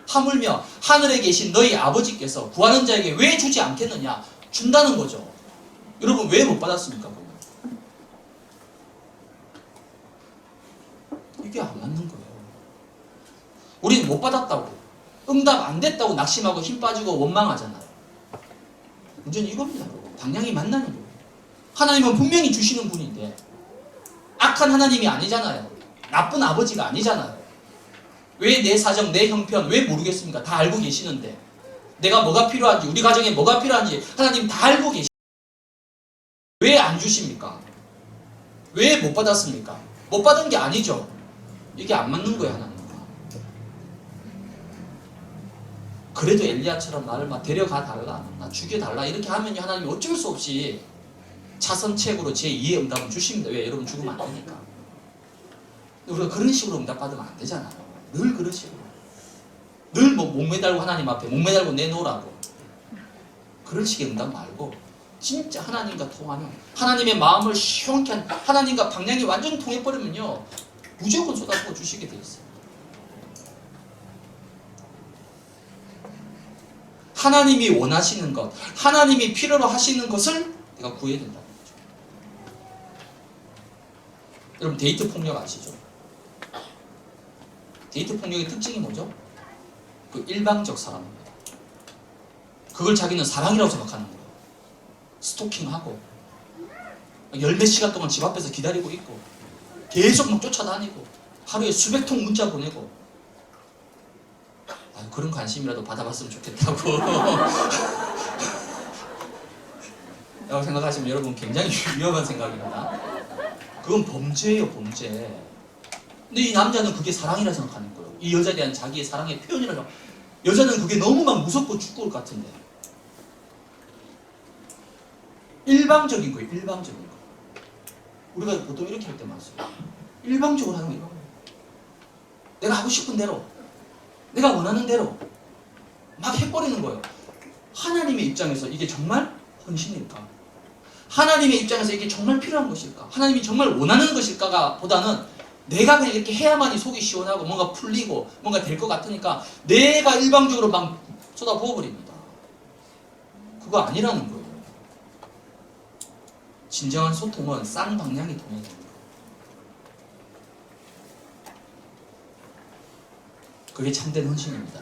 하물며 하늘에 계신 너희 아버지께서 구하는 자에게 왜 주지 않겠느냐? 준다는 거죠. 여러분 왜 못 받았습니까? 이게 안 맞는 거예요. 우리는 못 받았다고 응답 안 됐다고 낙심하고 힘 빠지고 원망하잖아요. 문제는 이겁니다. 여러분. 방향이 만나는 거예요. 하나님은 분명히 주시는 분인데 악한 하나님이 아니잖아요. 나쁜 아버지가 아니잖아요. 왜 내 사정, 내 형편 왜 모르겠습니까? 다 알고 계시는데 내가 뭐가 필요한지 우리 가정에 뭐가 필요한지 하나님 다 알고 계시는데 왜 안 주십니까? 왜 못 받았습니까? 못 받은 게 아니죠. 이게 안 맞는 거예요. 하나님과. 그래도 엘리야처럼 나를 막 데려가 달라, 나 죽여달라 이렇게 하면 하나님이 어쩔 수 없이 차선책으로 제2의 응답을 주십니다. 왜? 여러분 죽으면 안 되니까. 우리가 그런 식으로 응답받으면 안 되잖아요. 늘 그런 식으로. 늘 뭐 목매달고 하나님 앞에 목매달고 내놓으라고. 그런 식의 응답 말고 진짜 하나님과 통하는 하나님의 마음을 시원케 한 하나님과 방향이 완전히 통해버리면요 무조건 쏟아부어 주시게 돼 있어요. 하나님이 원하시는 것, 하나님이 필요로 하시는 것을 내가 구해야 된다는 거죠. 여러분 데이트 폭력 아시죠? 데이트 폭력의 특징이 뭐죠? 그 일방적 사랑입니다. 그걸 자기는 사랑이라고 생각하는 거예요. 스토킹하고 열몇 시간 동안 집 앞에서 기다리고 있고 계속 막 쫓아다니고 하루에 수백 통 문자 보내고 그런 관심이라도 받아봤으면 좋겠다고 라고 생각하시면 여러분 굉장히 위험한 생각입니다. 그건 범죄예요. 범죄. 근데 이 남자는 그게 사랑이라 생각하는 거예요. 이 여자에 대한 자기의 사랑의 표현이라고. 여자는 그게 너무 막 무섭고 죽을 것 같은데 일방적인 거예요. 일방적인 거. 우리가 보통 이렇게 할 때 많아요. 일방적으로 하는 거예요. 내가 하고 싶은 대로, 내가 원하는 대로 막 해버리는 거예요. 하나님의 입장에서 이게 정말 헌신일까? 하나님의 입장에서 이게 정말 필요한 것일까? 하나님이 정말 원하는 것일까가 보다는 내가 그냥 이렇게 해야만이 속이 시원하고 뭔가 풀리고 뭔가 될 것 같으니까 내가 일방적으로 막 쏟아부어버립니다. 그거 아니라는 거예요. 진정한 소통은 쌍방향이 통해야 됩니다. 그게 참된 헌신입니다.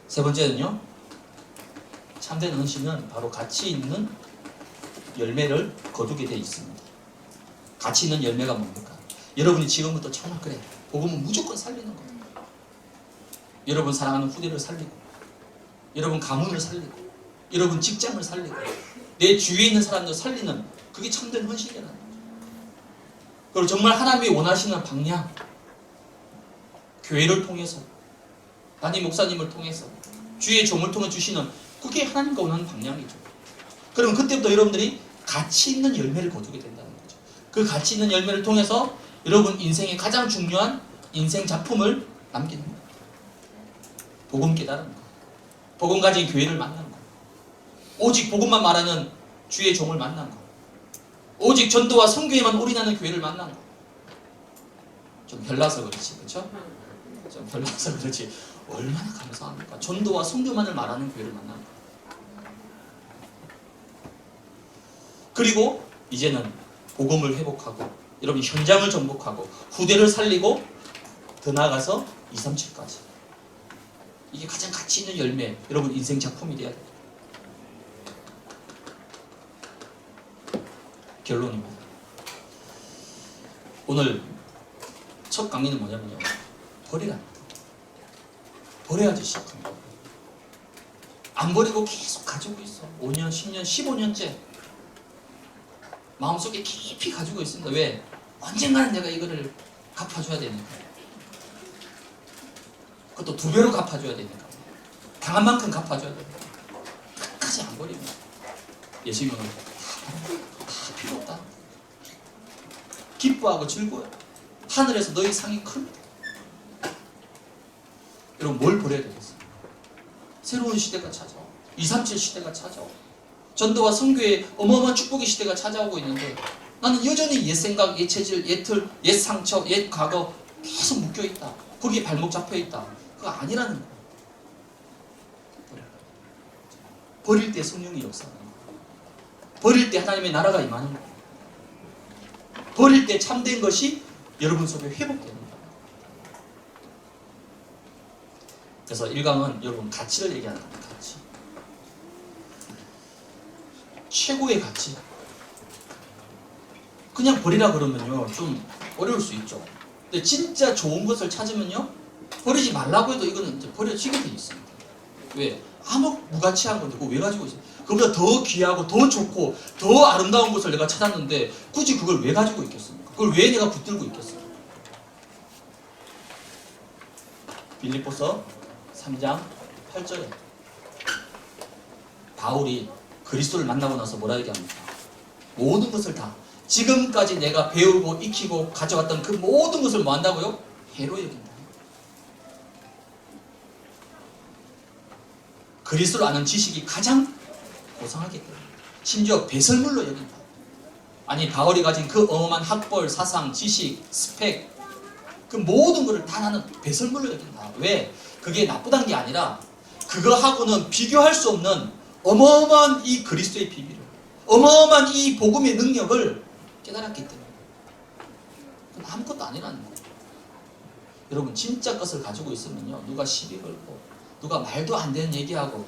세 번째는요, 참된 헌신은 바로 가치 있는 열매를 거두게 되어 있습니다. 가치 있는 열매가 뭡니까? 여러분이 지금부터 정말 그래, 복음은 무조건 살리는 겁니다. 여러분 사랑하는 후대를 살리고, 여러분 가문을 살리고, 여러분 직장을 살리고, 내 주위에 있는 사람들 살리는, 그게 참된 헌신이라는 거죠. 그리고 정말 하나님이 원하시는 방향, 교회를 통해서, 담임 목사님을 통해서, 주의 종을 통해 주시는, 그게 하나님과 원하는 방향이죠. 그러면 그때부터 여러분들이 가치 있는 열매를 거두게 된다는 거죠. 그 가치 있는 열매를 통해서 여러분 인생의 가장 중요한 인생 작품을 남기는 거예요. 복음 깨달은 거, 복음 가진 교회를 만난 거, 오직 복음만 말하는 주의 종을 만난 거, 오직 전도와 선교에만 올인하는 교회를 만난 거. 좀 별나서 그렇지, 그렇죠? 좀 별나서 그렇지. 얼마나 감사합니까? 전도와 선교만을 말하는 교회를 만난 거. 그리고 이제는 복음을 회복하고, 여러분 현장을 정복하고, 후대를 살리고, 더 나아가서 237까지. 이게 가장 가치 있는 열매, 여러분 인생 작품이 돼야 돼요. 결론입니다. 오늘 첫 강의는 뭐냐면요, 버리라. 버려야지 시작합니다. 안 버리고 계속 가지고 있어. 5년, 10년, 15년째 마음속에 깊이 가지고 있습니다. 왜? 언젠가는 내가 이거를 갚아줘야 되니까. 그것도 2배로 갚아줘야 되니까. 당한 만큼 갚아줘야 되니까. 끝까지 안 버리면 예수님은 다 필요 없다. 기뻐하고 즐거워요. 하늘에서 너희 상이 큽니다. 여러분 뭘 버려야 되겠어요? 새로운 시대가 찾아오. 237 시대가 찾아오. 전도와 선교의 어마어마한 축복의 시대가 찾아오고 있는데 나는 여전히 옛 생각, 옛 체질, 옛 틀, 옛 상처, 옛 과거 계속 묶여있다. 거기에 발목 잡혀있다. 그거 아니라는 거예요. 버릴 때 성령이 역사하는 거예요. 버릴 때 하나님의 나라가 임하는 거예요. 버릴 때 참된 것이 여러분 속에 회복되는 거예요. 그래서 1강은 여러분 가치를 얘기하는 겁니다. 가치. 최고의 가치. 그냥 버리라 그러면요 좀 어려울 수 있죠. 근데 진짜 좋은 것을 찾으면요 버리지 말라고 해도 이거는 이제 버려지게 돼 있습니다. 왜? 아무 무가치한 건데 그거 왜 가지고 있어요? 그보다 더 귀하고 더 좋고 더 아름다운 것을 내가 찾았는데 굳이 그걸 왜 가지고 있겠습니까? 그걸 왜 내가 붙들고 있겠습니까? 빌립보서 3장 8절에 바울이 그리스도를 만나고 나서 뭐라 얘기합니까? 모든 것을 다 지금까지 내가 배우고 익히고 가져갔던 그 모든 것을 뭐 한다고요? 해로 여긴다. 그리스도를 아는 지식이 가장 고상하기 때문에 심지어 배설물로 여긴다. 아니 바울이 가진 그 어마어마한 학벌, 사상, 지식, 스펙 그 모든 것을 다 나는 배설물로 여긴다. 왜? 그게 나쁘다는 게 아니라 그거하고는 비교할 수 없는 어마어마한 이 그리스도의 비밀을, 어마어마한 이 복음의 능력을 깨달았기 때문에 그건 아무것도 아니라는 거예요. 여러분 진짜 것을 가지고 있으면요 누가 시비 걸고 누가 말도 안 되는 얘기하고,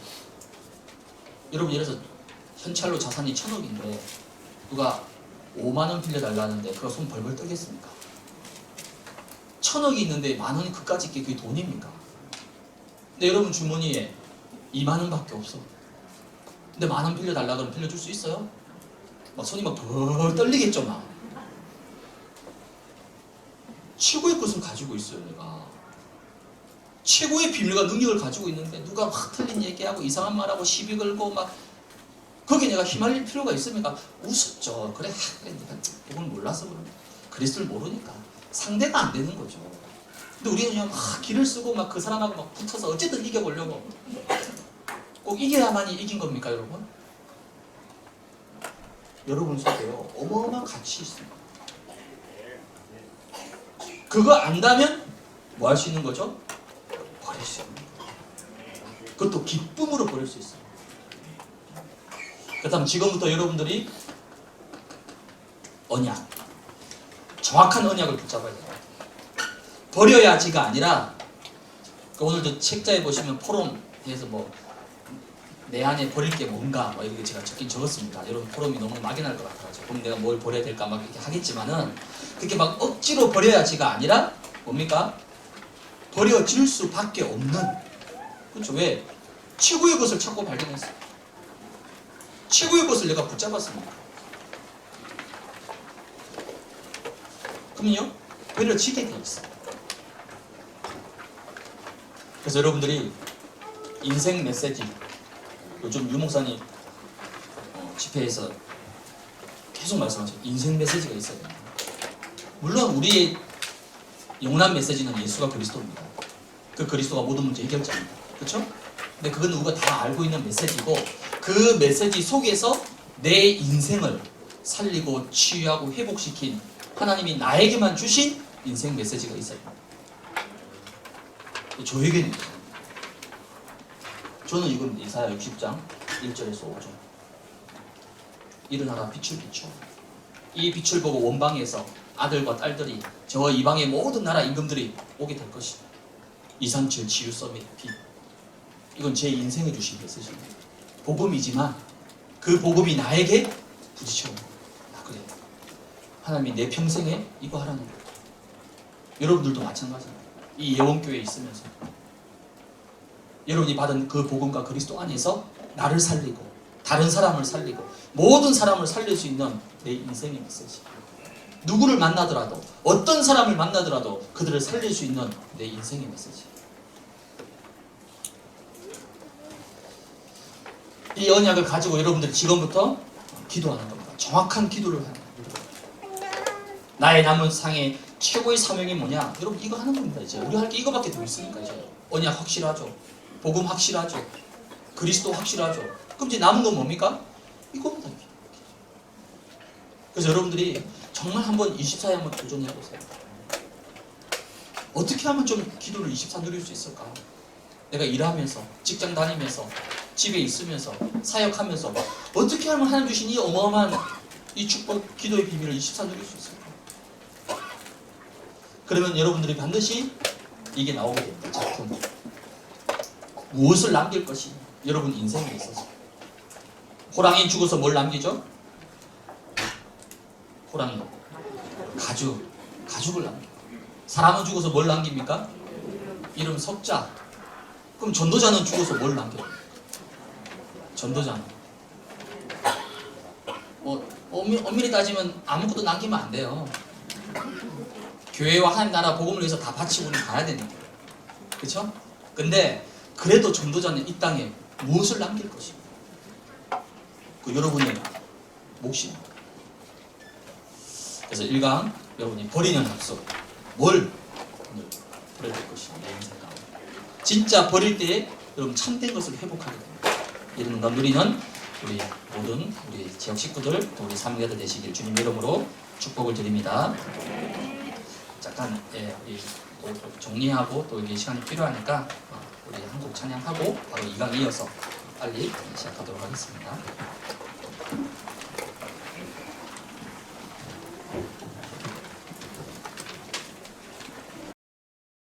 여러분 예를 들어서 현찰로 자산이 1000억인데 누가 5만원 빌려달라는데 그거 손 벌벌 떨겠습니까? 1000억이 있는데 만원이 그까짓 게 그게 돈입니까? 근데 여러분 주머니에 2만원밖에 없어. 근데 만원 빌려달라 그러면 빌려줄 수 있어요? 막 손이 막 벌 떨리겠죠 막. 최고의 것을 가지고 있어요 내가. 최고의 비밀과 능력을 가지고 있는데 누가 막 틀린 얘기하고 이상한 말하고 시비 걸고 막 거기에 내가 휘말릴 필요가 있습니까? 우습죠. 그래 내가 그걸 몰라서 그런다. 그리스도를 모르니까. 상대가 안 되는 거죠. 근데 우리는 그냥 막 기를 쓰고 막 그 사람하고 막 붙어서 어쨌든 이겨보려고. 꼭 이겨야만이 이긴 겁니까, 여러분? 여러분 속에요 어마어마한 가치 있습니다. 그거 안다면 뭐 할 수 있는 거죠? 버릴 수 있는 거예요. 그것도 기쁨으로 버릴 수 있어요. 그렇다면 지금부터 여러분들이 언약, 정확한 언약을 붙잡아야 돼요. 버려야지가 아니라 오늘도 책자에 보시면 포럼에서 뭐 내 안에 버릴 게 뭔가 뭐 이렇게 제가 적었습니다. 여러분 포럼이 너무 막연할 것 같아가지고 그럼 내가 뭘 버려야 될까 막 이렇게 하겠지만은 그렇게 막 억지로 버려야지가 아니라 뭡니까? 버려질 수밖에 없는, 그렇죠? 왜? 최고의 것을 찾고 발견했어요. 최고의 것을 내가 붙잡았습니다. 그럼요? 버려지게 돼 있어요. 그래서 여러분들이 인생 메시지, 요즘 유 목사님 집회에서 계속 말씀하셔요. 인생 메시지가 있어야 됩니다. 물론 우리의 영원한 메시지는 예수가 그리스도입니다. 그 그리스도가 모든 문제 해결자입니다. 그렇죠? 근데 그건 누가 다 알고 있는 메시지고 그 메시지 속에서 내 인생을 살리고 치유하고 회복시킨 하나님이 나에게만 주신 인생 메시지가 있어야 됩니다. 저에게는 저는 이건 이사야 60장 1절에서 5절. 일어나라 빛을 비추어. 이 빛을 보고 원방에서 아들과 딸들이 저 이방의 모든 나라 임금들이 오게 될 것이다. 237 치유 서밋 빛. 이건 제 인생에 주신 메시지입니다. 복음이지만 그 복음이 나에게 부딪혀온 거예요. 그래. 하나님이 내 평생에 이거 하라는 거예요. 여러분들도 마찬가지입니다. 이 예원교회에 있으면서 여러분이 받은 그 복음과 그리스도 안에서 나를 살리고 다른 사람을 살리고 모든 사람을 살릴 수 있는 내 인생의 메시지. 누구를 만나더라도 어떤 사람을 만나더라도 그들을 살릴 수 있는 내 인생의 메시지. 이 언약을 가지고 여러분들이 지금부터 기도하는 겁니다. 정확한 기도를 하는 겁니다. 나의 남은 상의 최고의 사명이 뭐냐? 여러분 이거 하는 겁니다. 이제 우리 할 게 이거밖에 더 있으니까 이제 언약 확실하죠. 복음 확실하죠. 그리스도 확실하죠. 그럼 이제 남은 건 뭡니까? 이겁니다. 그래서 여러분들이 정말 한번 24에 한번 도전해보세요. 어떻게 하면 좀 기도를 24 누릴 수 있을까? 내가 일하면서, 직장 다니면서, 집에 있으면서, 사역하면서 어떻게 하면 하나님 주신 이 어마어마한 이 축복, 기도의 비밀을 24 누릴 수 있을까? 그러면 여러분들이 반드시 이게 나오게 됩니다. 작품. 무엇을 남길 것이냐? 여러분 인생에 있어서. 호랑이 죽어서 뭘 남기죠? 호랑이. 가죽을 남깁니다. 사람은 죽어서 뭘 남깁니까? 이름 석자. 그럼 전도자는 죽어서 뭘 남겨요? 전도자는. 엄밀히 따지면 아무것도 남기면 안 돼요. 교회와 하나님 나라 복음을 위해서 다 바치고 우리는 가야 되니까. 그렇죠? 근데 그래도 전도자는 이 땅에 무엇을 남길 것입니까? 그 여러분의 몫입니다. 그래서 1강 여러분이 버리는 약속. 뭘 버려야 될 것이냐 내 인생 가운데. 진짜 버릴 때에 여러분 참된 것을 회복하게 됩니다. 이런 걸 누리는 우리 모든 우리 지역 식구들 또 우리 사명자들 되시길 주님 이름으로 축복을 드립니다. 잠깐 우리 정리하고 또 이게 시간이 필요하니까 우리 한곡 찬양하고 바로 2강 이어서 빨리 시작하도록 하겠습니다.